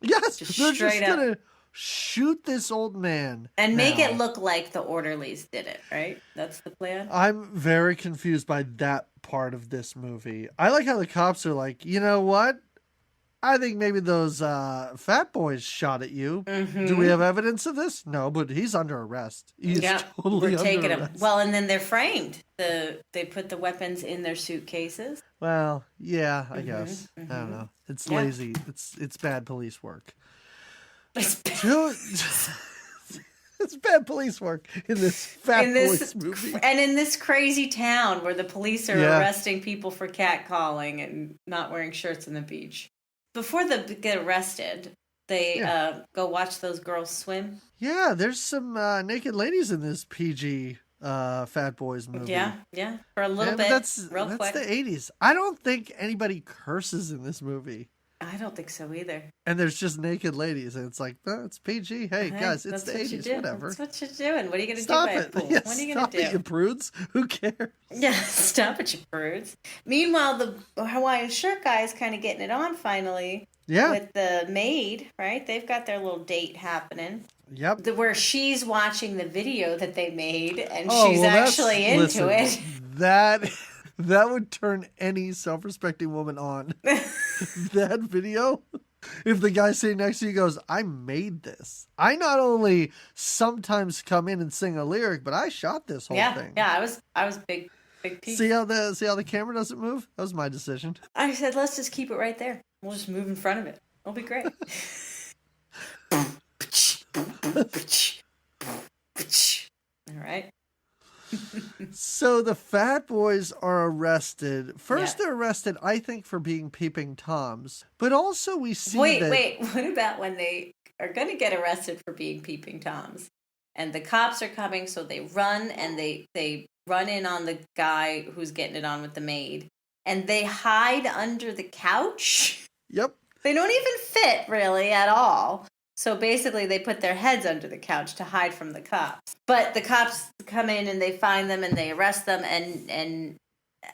Yes. They're just going to shoot this old man. And make it look like the orderlies did it, right? That's the plan? I'm very confused by that part of this movie. I like how the cops are like, you know what? I think maybe those fat boys shot at you. Do we have evidence of this? No, but he's under arrest. He's totally we're taking under arrest. him. Well, and then they're framed. They put the weapons in their suitcases. Well, yeah, I guess. I don't know. It's lazy. It's bad police work. It's bad police work in this Fat Boys movie. And in this crazy town where the police are arresting people for catcalling and not wearing shirts on the beach. Before they get arrested, they go watch those girls swim. Yeah, there's some naked ladies in this PG Fat Boys movie. Yeah. For a little bit, that's real quick. That's the 80s. I don't think anybody curses in this movie. I don't think so either. And there's just naked ladies, and it's like, oh, it's PG. Hey, guys, it's the 80s, whatever. That's what you're doing. What are you going to do by a pool? What are you going to do? Stop it, you prudes. Who cares? Yeah, stop it, you prudes. Meanwhile, the Hawaiian shirt guy is kind of getting it on finally. Yeah. With the maid, right? They've got their little date happening. Yep. Where she's watching the video that they made, and she's actually into it. That would turn any self-respecting woman on. That video. If the guy sitting next to you goes, I made this. I not only sometimes come in and sing a lyric, but I shot this whole thing. Yeah, I was big piece. See how the camera doesn't move? That was my decision. I said, let's just keep it right there. We'll just move in front of it. It'll be great. All right. So the Fat Boys are arrested. First, they're arrested, I think, for being peeping Toms. But also we see Wait. What about when they are going to get arrested for being peeping Toms? And the cops are coming, so they run, and they run in on the guy who's getting it on with the maid. And they hide under the couch. Yep. They don't even fit, really, at all. So basically, they put their heads under the couch to hide from the cops. But the cops come in and they find them and they arrest them. And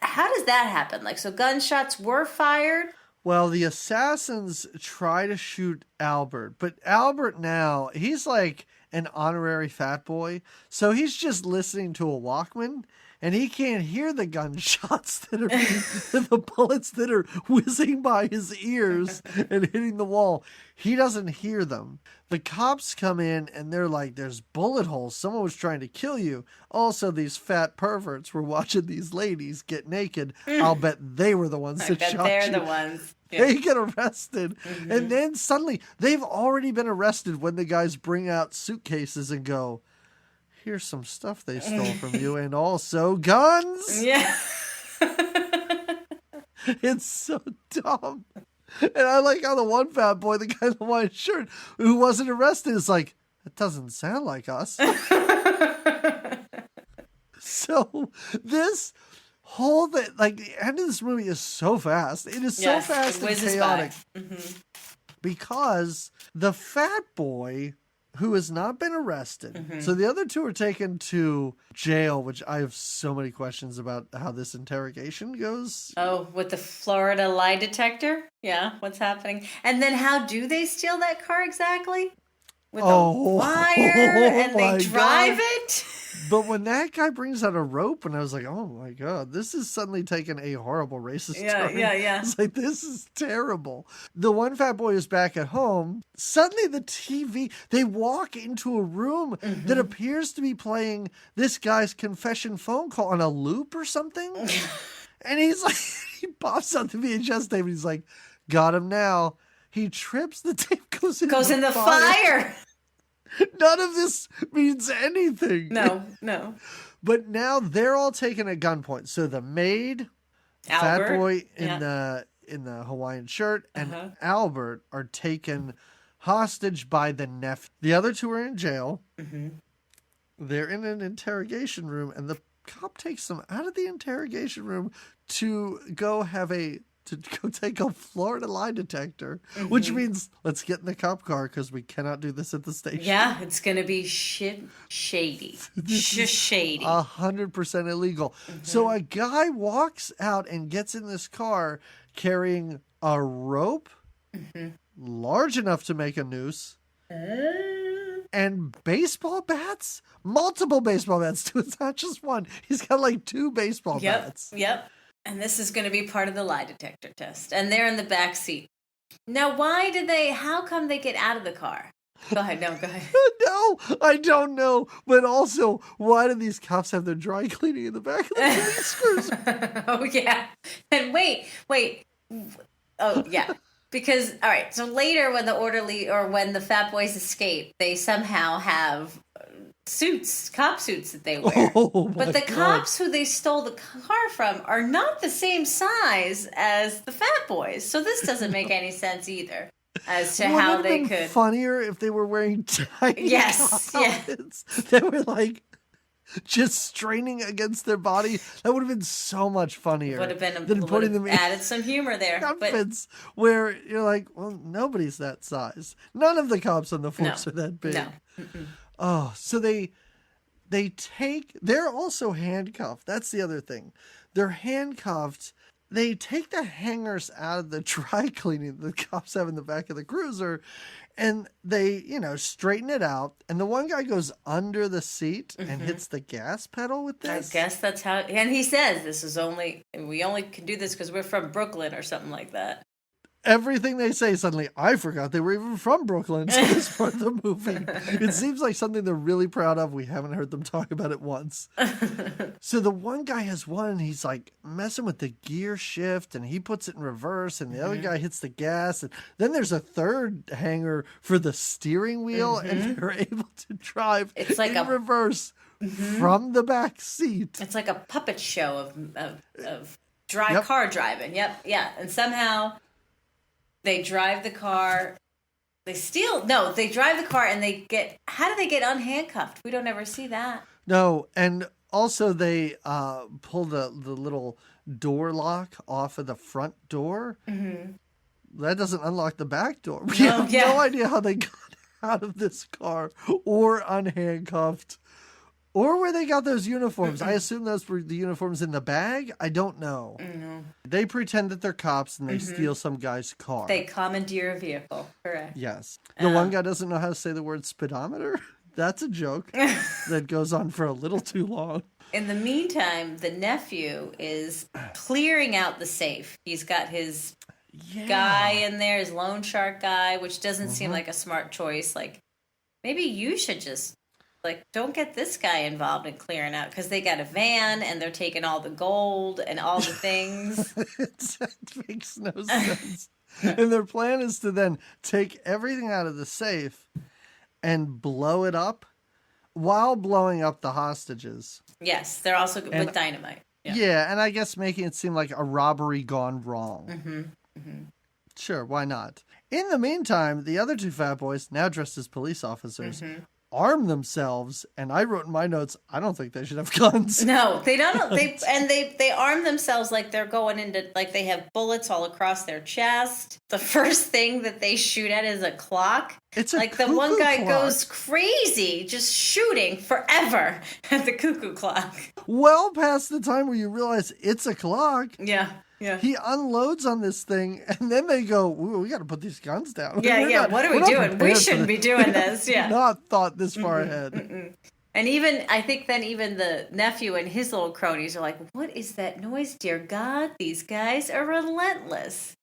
how does that happen? Like, so gunshots were fired? Well, the assassins try to shoot Albert. But Albert now, he's like an honorary fat boy. So he's just listening to a Walkman. And he can't hear the gunshots that are the bullets that are whizzing by his ears and hitting the wall. He doesn't hear them. The cops come in and they're like, there's bullet holes. Someone was trying to kill you. Also, these fat perverts were watching these ladies get naked. I'll bet they were the ones that shot you. They're the ones. Yeah. They get arrested. Mm-hmm. And then suddenly, they've already been arrested when the guys bring out suitcases and go, here's some stuff they stole from you, and also guns. Yeah. It's so dumb. And I like how the one fat boy, the guy in the white shirt, who wasn't arrested, is like, that doesn't sound like us. So this whole thing, like, the end of this movie is so fast. It is so fast and chaotic. Mm-hmm. Because the fat boy, who has not been arrested. Mm-hmm. So the other two are taken to jail, which I have so many questions about how this interrogation goes. Oh, with the Florida lie detector? Yeah, what's happening? And then how do they steal that car exactly? With a wire and they drive it? But when that guy brings out a rope, and I was like, oh my God, this is suddenly taking a horrible racist turn. Yeah. It's like, this is terrible. The one fat boy is back at home. Suddenly the TV, they walk into a room that appears to be playing this guy's confession phone call on a loop or something. And he's like, he pops out the VHS tape and he's like, got him now. He trips, the tape goes in the fire. None of this means anything. No. But now they're all taken at gunpoint. So the maid, Albert, fat boy in the Hawaiian shirt, and Albert are taken hostage by the nephew. The other two are in jail. Mm-hmm. They're in an interrogation room, and the cop takes them out of the interrogation room to go take a Florida lie detector, which means let's get in the cop car because we cannot do this at the station. Yeah, it's going to be shady. Just shady. 100% illegal. So a guy walks out and gets in this car carrying a rope large enough to make a noose and baseball bats, multiple baseball bats too. It's not just one. He's got like 2 baseball bats. Yep. And this is going to be part of the lie detector test. And they're in the back seat. Now, how come they get out of the car? Go ahead. No, go ahead. No, I don't know. But also, why do these cops have their dry cleaning in the back of the police cruiser? Oh, yeah. And wait. Oh, yeah. Because, all right, so later when the orderly or when the fat boys escape, they somehow have cop suits that they wear. Oh, but the cops who they stole the car from are not the same size as the Fat Boys. So this doesn't make any sense either as to how they could. Funnier if they were wearing tiny outfits. Yeah. They were like just straining against their body. That would have been so much funnier. Would have been than putting them added some humor there. Outfits where you're like, well, nobody's that size. None of the cops on the force are that big. No. Oh, so they're also handcuffed. That's the other thing. They're handcuffed. They take the hangers out of the dry cleaning the cops have in the back of the cruiser, and they, straighten it out. And the one guy goes under the seat and hits the gas pedal with this. I guess that's how, and he says we only can do this because we're from Brooklyn or something like that. Everything they say, suddenly, I forgot they were even from Brooklyn. So this part of the movie. It seems like something they're really proud of. We haven't heard them talk about it once. So the one guy has one, and he's like messing with the gear shift, and he puts it in reverse, and the other guy hits the gas. And then there's a third hanger for the steering wheel, and they're able to drive in reverse from the back seat. It's like a puppet show of car driving. Yep. Yeah. And somehow they drive the car. They drive the car and how do they get unhandcuffed? We don't ever see that. No. And also they pull the little door lock off of the front door. Mm-hmm. That doesn't unlock the back door. We have no idea how they got out of this car or unhandcuffed. Or where they got those uniforms. I assume those were the uniforms in the bag. I don't know. Mm-hmm. They pretend that they're cops and they steal some guy's car. They commandeer a vehicle. Correct. Yes. The one guy doesn't know how to say the word speedometer. That's a joke that goes on for a little too long. In the meantime, the nephew is clearing out the safe. He's got his guy in there, his loan shark guy, which doesn't seem like a smart choice. Like, maybe you should just... don't get this guy involved in clearing out because they got a van and they're taking all the gold and all the things. It makes no sense. And their plan is to then take everything out of the safe and blow it up while blowing up the hostages. Yes, they're also with dynamite. Yeah, and I guess making it seem like a robbery gone wrong. Mm-hmm. Mm-hmm. Sure, why not? In the meantime, the other two fat boys, now dressed as police officers, arm themselves, and I wrote in my notes, I don't think they should have guns. No, they don't. They arm themselves like they're going into, like they have bullets all across their chest. The first thing that they shoot at is a clock. It's a like the one guy clock. Goes crazy, just shooting forever at the cuckoo clock. Well past the time where you realize it's a clock. Yeah. Yeah. He unloads on this thing, and then they go, ooh, we got to put these guns down. Yeah. What are we doing? We shouldn't be doing this. Yeah. Not thought this far ahead. And I think even the nephew and his little cronies are like, what is that noise? Dear God, these guys are relentless.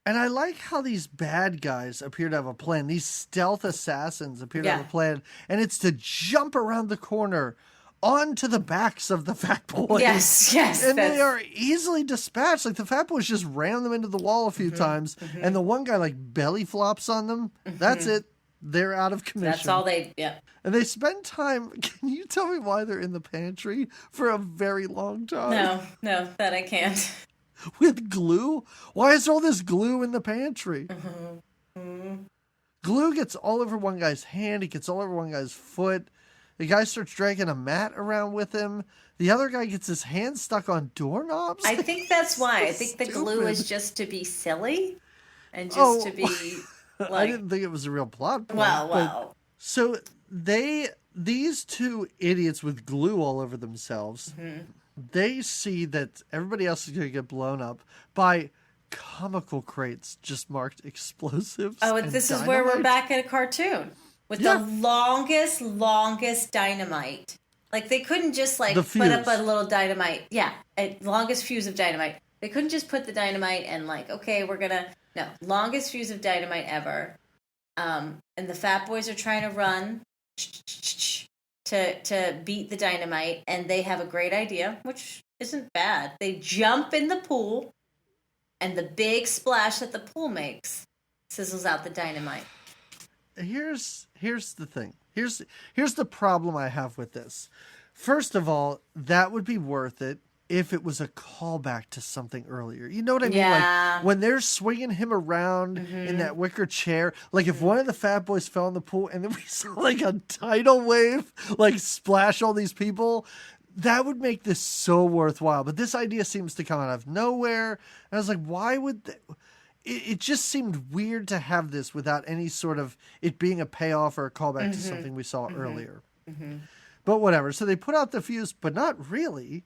And I like how these bad guys appear to have a plan. These stealth assassins appear to have a plan, and it's to jump around the corner onto the backs of the fat boys. Yes. And they are easily dispatched. Like the fat boys just ram them into the wall a few times, and the one guy like belly flops on them. That's it. They're out of commission. That's all And they spend time. Can you tell me why they're in the pantry for a very long time? No, that I can't. With glue? Why is there all this glue in the pantry? Glue gets all over one guy's hand. It gets all over one guy's foot. The guy starts dragging a mat around with him. The other guy gets his hand stuck on doorknobs. I think that's why. I think the glue is just to be silly and just to be like... I didn't think it was a real plot point. Well. So these two idiots with glue all over themselves, they see that everybody else is going to get blown up by comical crates just marked explosives. Oh, and this is where we're back at a cartoon. With the longest dynamite. Like, they couldn't just, like, put up a little dynamite. Yeah, longest fuse of dynamite. They couldn't just put the dynamite and, like, okay, we're gonna... No, longest fuse of dynamite ever. And the fat boys are trying to run to beat the dynamite, and they have a great idea, which isn't bad. They jump in the pool, and the big splash that the pool makes sizzles out the dynamite. Here's the thing. Here's the problem I have with this. First of all, that would be worth it if it was a callback to something earlier. You know what I mean? Yeah. Like when they're swinging him around in that wicker chair, like if one of the fat boys fell in the pool and then we saw like a tidal wave like splash all these people, that would make this so worthwhile. But this idea seems to come out of nowhere. And I was like, why would it just seemed weird to have this without any sort of it being a payoff or a callback to something we saw earlier. But whatever. So they put out the fuse, but not really.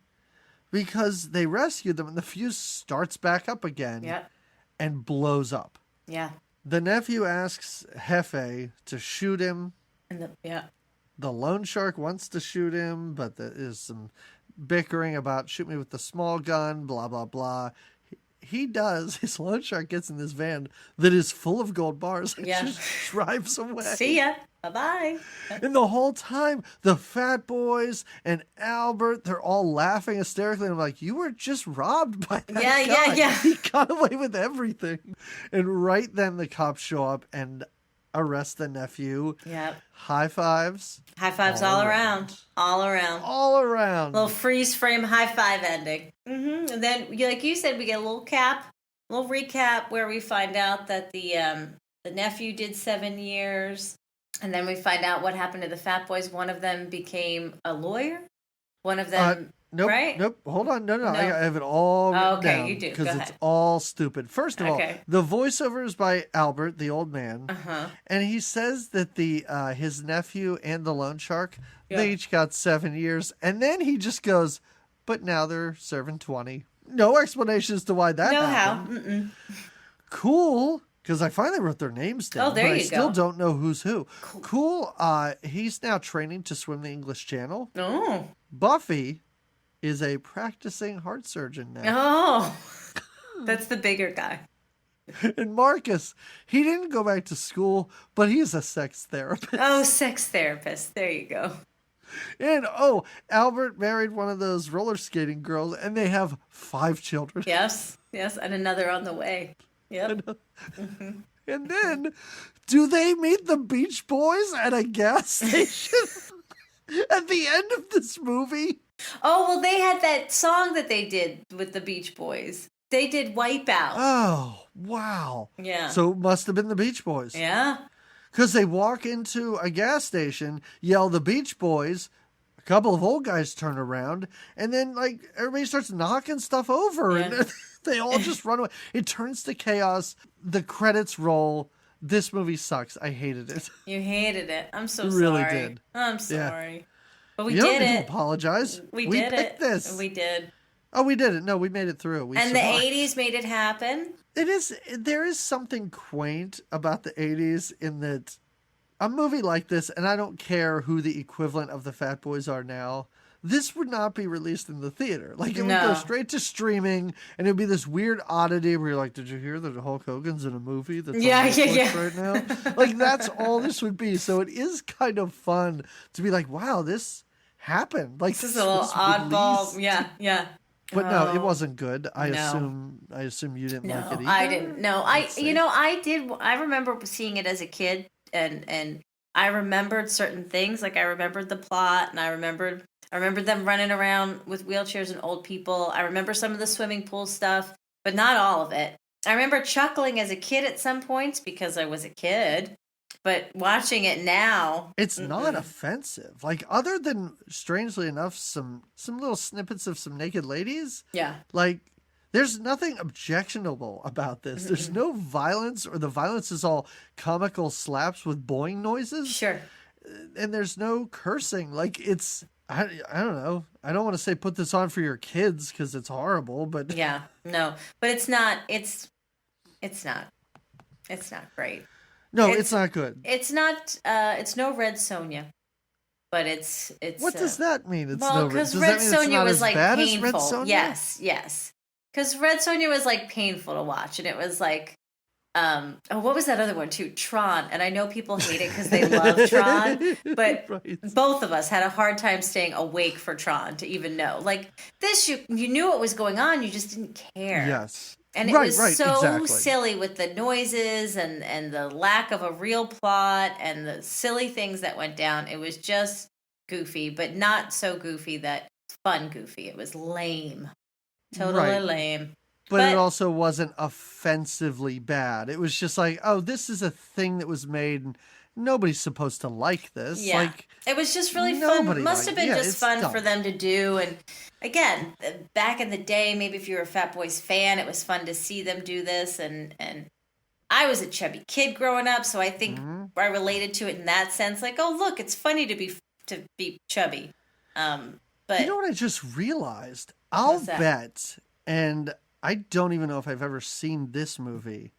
Because they rescue them and the fuse starts back up again and blows up. Yeah. The nephew asks Hefe to shoot him. The loan shark wants to shoot him, but there is some bickering about shoot me with the small gun, blah, blah, blah. He does. His loan shark gets in this van that is full of gold bars and just drives away. See ya. Bye-bye. And the whole time, the fat boys and Albert, they're all laughing hysterically. And I'm like, you were just robbed by that guy. Yeah. He got away with everything. And right then the cops show up and arrest the nephew. Yep. High fives. High fives all around. All around. All around. Little freeze frame high five ending. And then, like you said, we get a little recap where we find out that the nephew did 7 years. And then we find out what happened to the fat boys. One of them became a lawyer. One of them, nope, right? Nope. Hold on. No. I have it all written down. You do. Because it's all stupid. First of all, the voiceover is by Albert, the old man. And he says that his nephew and the loan shark, they each got 7 years. And then he just goes, but now they're serving 20. No explanation as to why that happened. Cool. Because I finally wrote their names down. Oh, there you go. I still don't know who's who. Cool. He's now training to swim the English Channel. Oh. Buffy is a practicing heart surgeon now. Oh. That's the bigger guy. And Marcus, he didn't go back to school, but he's a sex therapist. Oh, sex therapist. There you go. And, Albert married one of those roller skating girls, and they have 5 children. Yes. And another on the way. Yep. And then, do they meet the Beach Boys at a gas station at the end of this movie? Oh, well, they had that song that they did with the Beach Boys. They did Wipeout. Oh, wow. Yeah. So it must have been the Beach Boys. Yeah. Because they walk into a gas station, yell the Beach Boys, a couple of old guys turn around, and then, everybody starts knocking stuff over, and they all just run away. It turns to chaos. The credits roll. This movie sucks. I hated it. You hated it. I'm so sorry. Really did. I'm sorry. Yeah. But we did it. You don't need to apologize. We picked this. We did. Oh, we did it. No, we made it through. We survived. The 80s made it happen. There is something quaint about the 80s in that a movie like this, and I don't care who the equivalent of the Fat Boys are now, this would not be released in the theater. It would go straight to streaming, and it would be this weird oddity where you're like, did you hear that Hulk Hogan's in a movie that's on Netflix right now? That's all this would be. So it is kind of fun to be like, wow, this happened. This is a little oddball. Yeah. But no, it wasn't good. I assume you didn't like it either. I didn't. No, I did. I remember seeing it as a kid, and I remembered certain things. I remembered the plot, and I remembered them running around with wheelchairs and old people. I remember some of the swimming pool stuff, but not all of it. I remember chuckling as a kid at some points because I was a kid. But watching it now, it's not offensive. Other than, strangely enough, some little snippets of some naked ladies. Yeah. There's nothing objectionable about this. There's no violence, or the violence is all comical slaps with boing noises. Sure. And there's no cursing. It's, I don't know. I don't want to say put this on for your kids because it's horrible, but. Yeah, no. But it's not great. No, it's not good. It's not. It's no Red Sonja, but it's. What does that mean? It's well, because Red Sonja was painful. Yes. Because Red Sonja was painful to watch, and it was what was that other one too? Tron. And I know people hate it because they love Tron, but both of us had a hard time staying awake for Tron to even know. This, you knew what was going on, you just didn't care. Yes. And it was so silly with the noises and the lack of a real plot and the silly things that went down. It was just goofy, but not so goofy that fun goofy. It was lame. Totally lame. But it also wasn't offensively bad. It was just like, oh, this is a thing that was made and nobody's supposed to like this. Yeah. Like, it was just really fun. Must have been just fun for them to do. And again, back in the day, maybe if you were a Fat Boys fan, it was fun to see them do this. And I was a chubby kid growing up, so I think I related to it in that sense. Like, oh, look, it's funny to be chubby. But you know what I just realized? I'll bet, and I don't even know if I've ever seen this movie.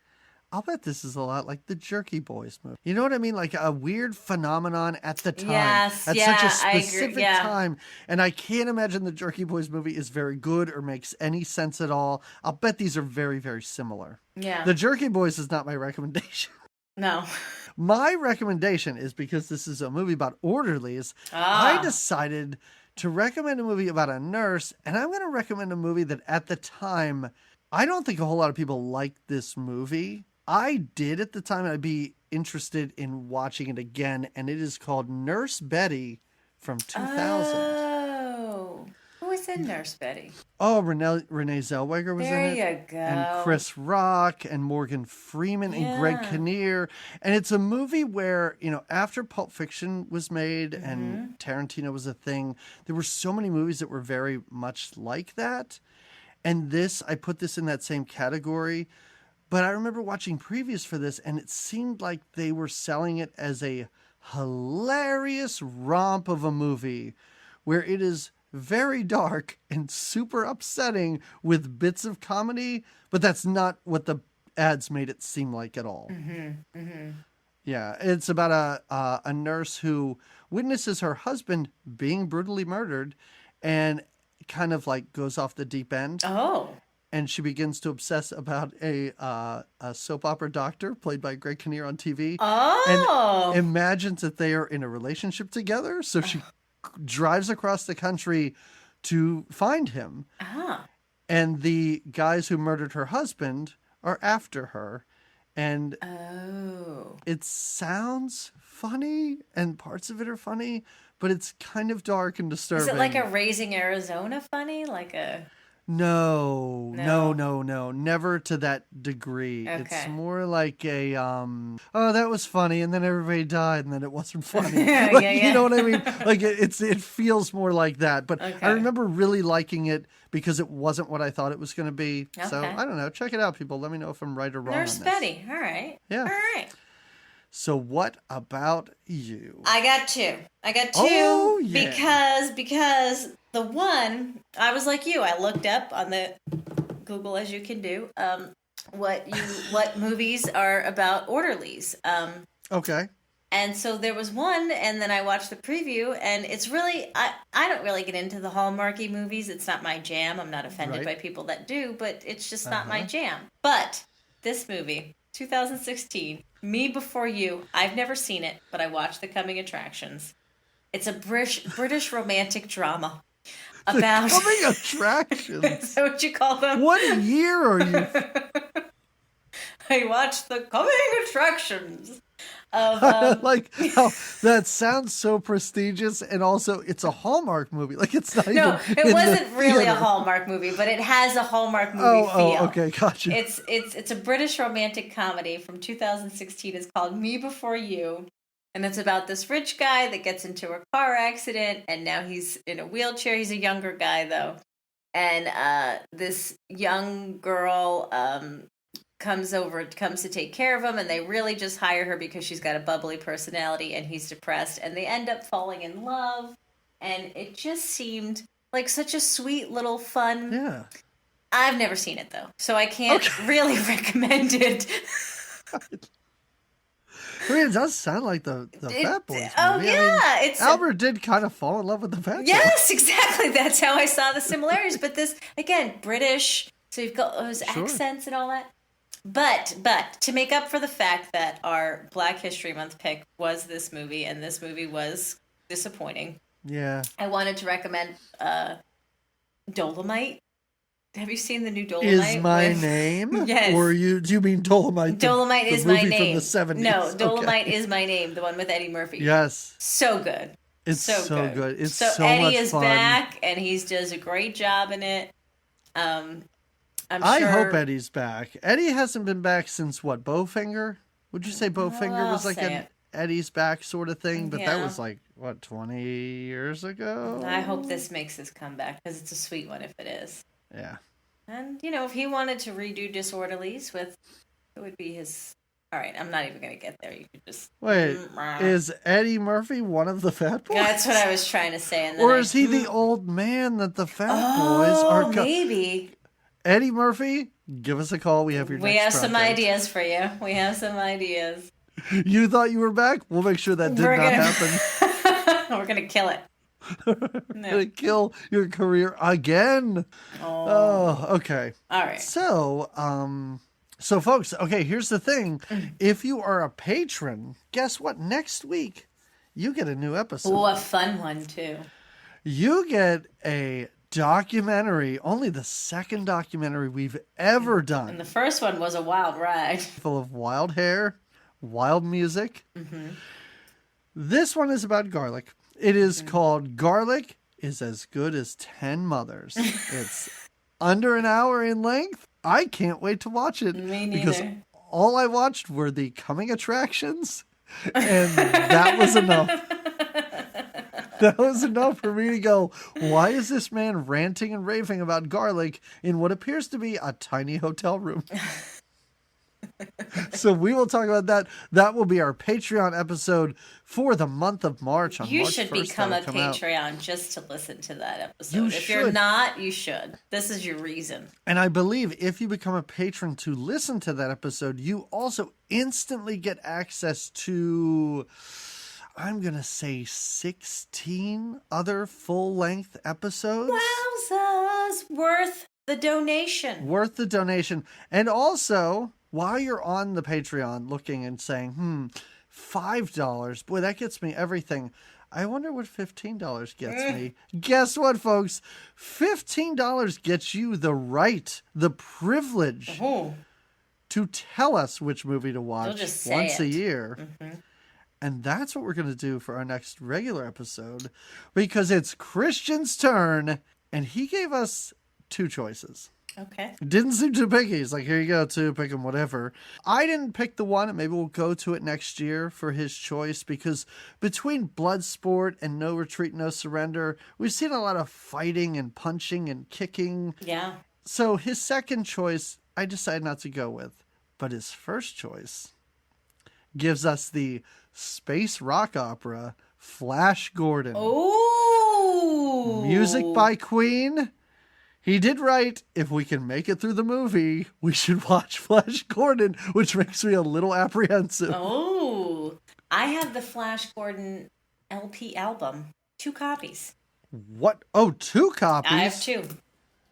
I'll bet this is a lot like the Jerky Boys movie. You know what I mean? Like a weird phenomenon at the time. Yes, at such a specific time. And I can't imagine the Jerky Boys movie is very good or makes any sense at all. I'll bet these are very, very similar. Yeah. The Jerky Boys is not my recommendation. No. My recommendation is because this is a movie about orderlies. I decided to recommend a movie about a nurse, and I'm going to recommend a movie that at the time, I don't think a whole lot of people liked this movie. I did at the time, and I'd be interested in watching it again, and it is called Nurse Betty from 2000. Oh, who was in Nurse Betty? Oh, Renee Zellweger was in it. There you go. And Chris Rock and Morgan Freeman and Greg Kinnear. And it's a movie where, you know, after Pulp Fiction was made and Tarantino was a thing, there were so many movies that were very much like that. And this, I put this in that same category. But I remember watching previews for this, and it seemed like they were selling it as a hilarious romp of a movie where it is very dark and super upsetting with bits of comedy, but that's not what the ads made it seem like at all. Yeah, it's about a nurse who witnesses her husband being brutally murdered and kind of like goes off the deep end. Oh. And she begins to obsess about a soap opera doctor played by Greg Kinnear on TV. Oh. And imagines that they are in a relationship together. So she drives across the country to find him. And the guys who murdered her husband are after her. And it sounds funny, and parts of it are funny, but it's kind of dark and disturbing. Is it like a Raising Arizona funny? Like a... No, never to that degree. Okay. It's more like a, oh, that was funny, and then everybody died, and then it wasn't funny. You know what I mean? Like, it feels more like that. But I remember really liking it because it wasn't what I thought it was going to be. Okay. So, I don't know. Check it out, people. Let me know if I'm right or wrong Nurse on this. Betty. All right. Yeah. All right. So what about you? I got two. Oh, yeah. Because the one, I was like you. I looked up on the Google, as you can do, what movies are about orderlies. Okay. And so there was one, and then I watched the preview, and it's really, I don't really get into the Hallmarky movies. It's not my jam. I'm not offended by people that do, but it's just not my jam. But this movie, 2016, Me Before You, I've never seen it, but I watched the coming attractions. It's a British romantic drama about... The coming attractions? Is that what you call them? What year are you... I watched the coming attractions of... I like how that sounds so prestigious, and also it's a Hallmark movie. Like, it's not No, even it wasn't really a Hallmark movie, but it has a Hallmark movie feel. Oh, okay, gotcha. It's a British romantic comedy from 2016. It's called Me Before You, and it's about this rich guy that gets into a car accident, and now he's in a wheelchair. He's a younger guy, though, and this young girl comes to take care of him, and they really just hire her because she's got a bubbly personality and he's depressed, and they end up falling in love, and it just seemed like such a sweet little fun. Yeah. I've never seen it though, so I can't really recommend it. I mean, it does sound like the Fat Boys movie. Oh, yeah. I mean, Albert did kind of fall in love with the Fat Boys. Yes, exactly. That's how I saw the similarities. But this, again, British, so you've got those accents and all that. But to make up for the fact that our Black History Month pick was this movie, and this movie was disappointing. Yeah. I wanted to recommend Dolomite. Have you seen the new Dolomite? Is My Name? Yes. Or do you mean Dolomite? Dolomite is My Name. From the 70s. No, Dolomite is My Name, the one with Eddie Murphy. Yes. So good. It's so good. It's so Eddie much is fun. back, and he does a great job in it. I hope Eddie's back. Eddie hasn't been back since what? Bowfinger? Would you say Bowfinger was like an Eddie's back sort of thing? But that was like what, 20 years ago? I hope this makes his comeback because it's a sweet one if it is. Yeah. And if he wanted to redo Disorderlies it would be his. All right, I'm not even going to get there. You could just wait. Is Eddie Murphy one of the fat boys? That's what I was trying to say. And then or is he the old man that the fat boys are? Maybe. Eddie Murphy, give us a call. We have your. We have some ideas for you. We have some ideas. You thought you were back? We'll make sure that did not happen. We're gonna kill it. Gonna kill your career again. Oh, okay. All right. So folks, okay, here's the thing. If you are a patron, guess what? Next week, you get a new episode. Oh, a fun one, too. You get a documentary, only the second documentary we've ever done. And the first one was a wild ride. Full of wild hair, wild music. Mm-hmm. This one is about garlic. It is called Garlic is as Good as 10 Mothers. It's under an hour in length. I can't wait to watch it. Me neither. Because all I watched were the coming attractions, and that was enough. That was enough for me to go, why is this man ranting and raving about garlic in what appears to be a tiny hotel room? So we will talk about that. That will be our Patreon episode for the month of March. You should become a Patreon just to listen to that episode. If should. you're not, you should. This is your reason. And I believe if you become a patron to listen to that episode, you also instantly get access to, I'm going to say 16 other full-length episodes. Wowzers! Worth the donation. Worth the donation. And also, while you're on the Patreon looking and saying, $5, boy, that gets me everything. I wonder what $15 gets me. Guess what, folks? $15 gets you the right, the privilege to tell us which movie to watch once a year. Mm-hmm. And that's what we're going to do for our next regular episode, because it's Christian's turn, and he gave us 2 choices. Okay. Didn't seem too picky. He's like, here you go, 2, pick them, whatever. I didn't pick the one, and maybe we'll go to it next year for his choice, because between Bloodsport and No Retreat, No Surrender, we've seen a lot of fighting and punching and kicking. Yeah. So his second choice, I decided not to go with. But his first choice gives us the space rock opera, Flash Gordon. Oh! Music by Queen. He did write, if we can make it through the movie, we should watch Flash Gordon, which makes me a little apprehensive. Oh, I have the Flash Gordon LP album. 2 copies. What? Oh, 2 copies? I have 2.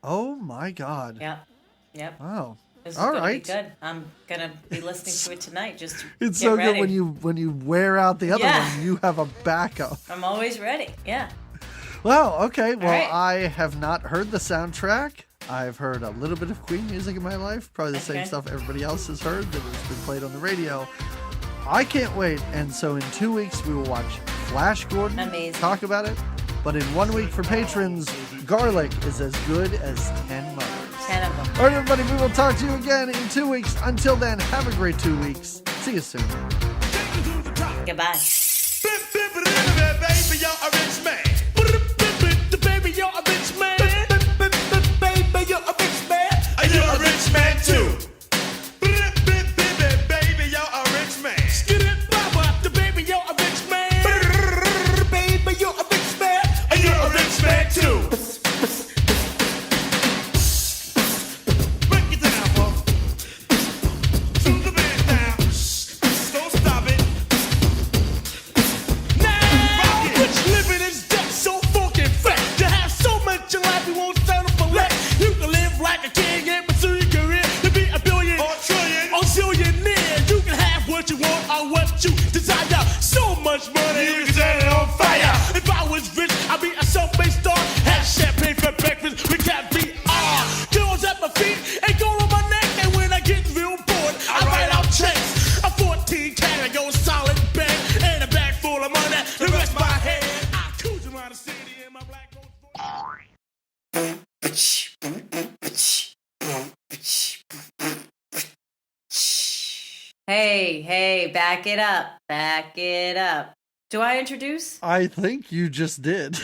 Oh, my God. Yep. Wow. This is all gonna right. Be good. I'm gonna be listening to it tonight. Just it's get so ready. good when you wear out the other one, you have a backup. I'm always ready. Yeah. Wow. Okay. Well, right. I have not heard the soundtrack. I've heard a little bit of Queen music in my life. Probably the same stuff everybody else has heard that has been played on the radio. I can't wait. And so in 2 weeks we will watch Flash Gordon. Amazing. Talk about it. But in 1 week for patrons, Garlic is as good as 10 mothers. 10 of them. All right, everybody, we will talk to you again in 2 weeks. Until then, have a great 2 weeks. See you soon. Goodbye. Baby, you're a rich man. Baby, you're a rich man. Baby, you're a rich man. You're a rich man too. Baby, you're a rich man. Skid it, Baba. The baby, you're a rich man. Baby, you're a rich man. You're a rich man too. Break it down, folks. Tune the band down. Don't stop it. Now, rich living is death so fucking fat. To have so much in life you won't settle for less. You can live like a king and pursue your career to be a billion or trillion or zillionaire. You can have what you want or what you desire. So much money you can set it on fire. If I was rich, I'd be a self-made star. Have champagne for breakfast with caviar. Girls Hey, back it up. Back it up. Do I introduce? I think you just did.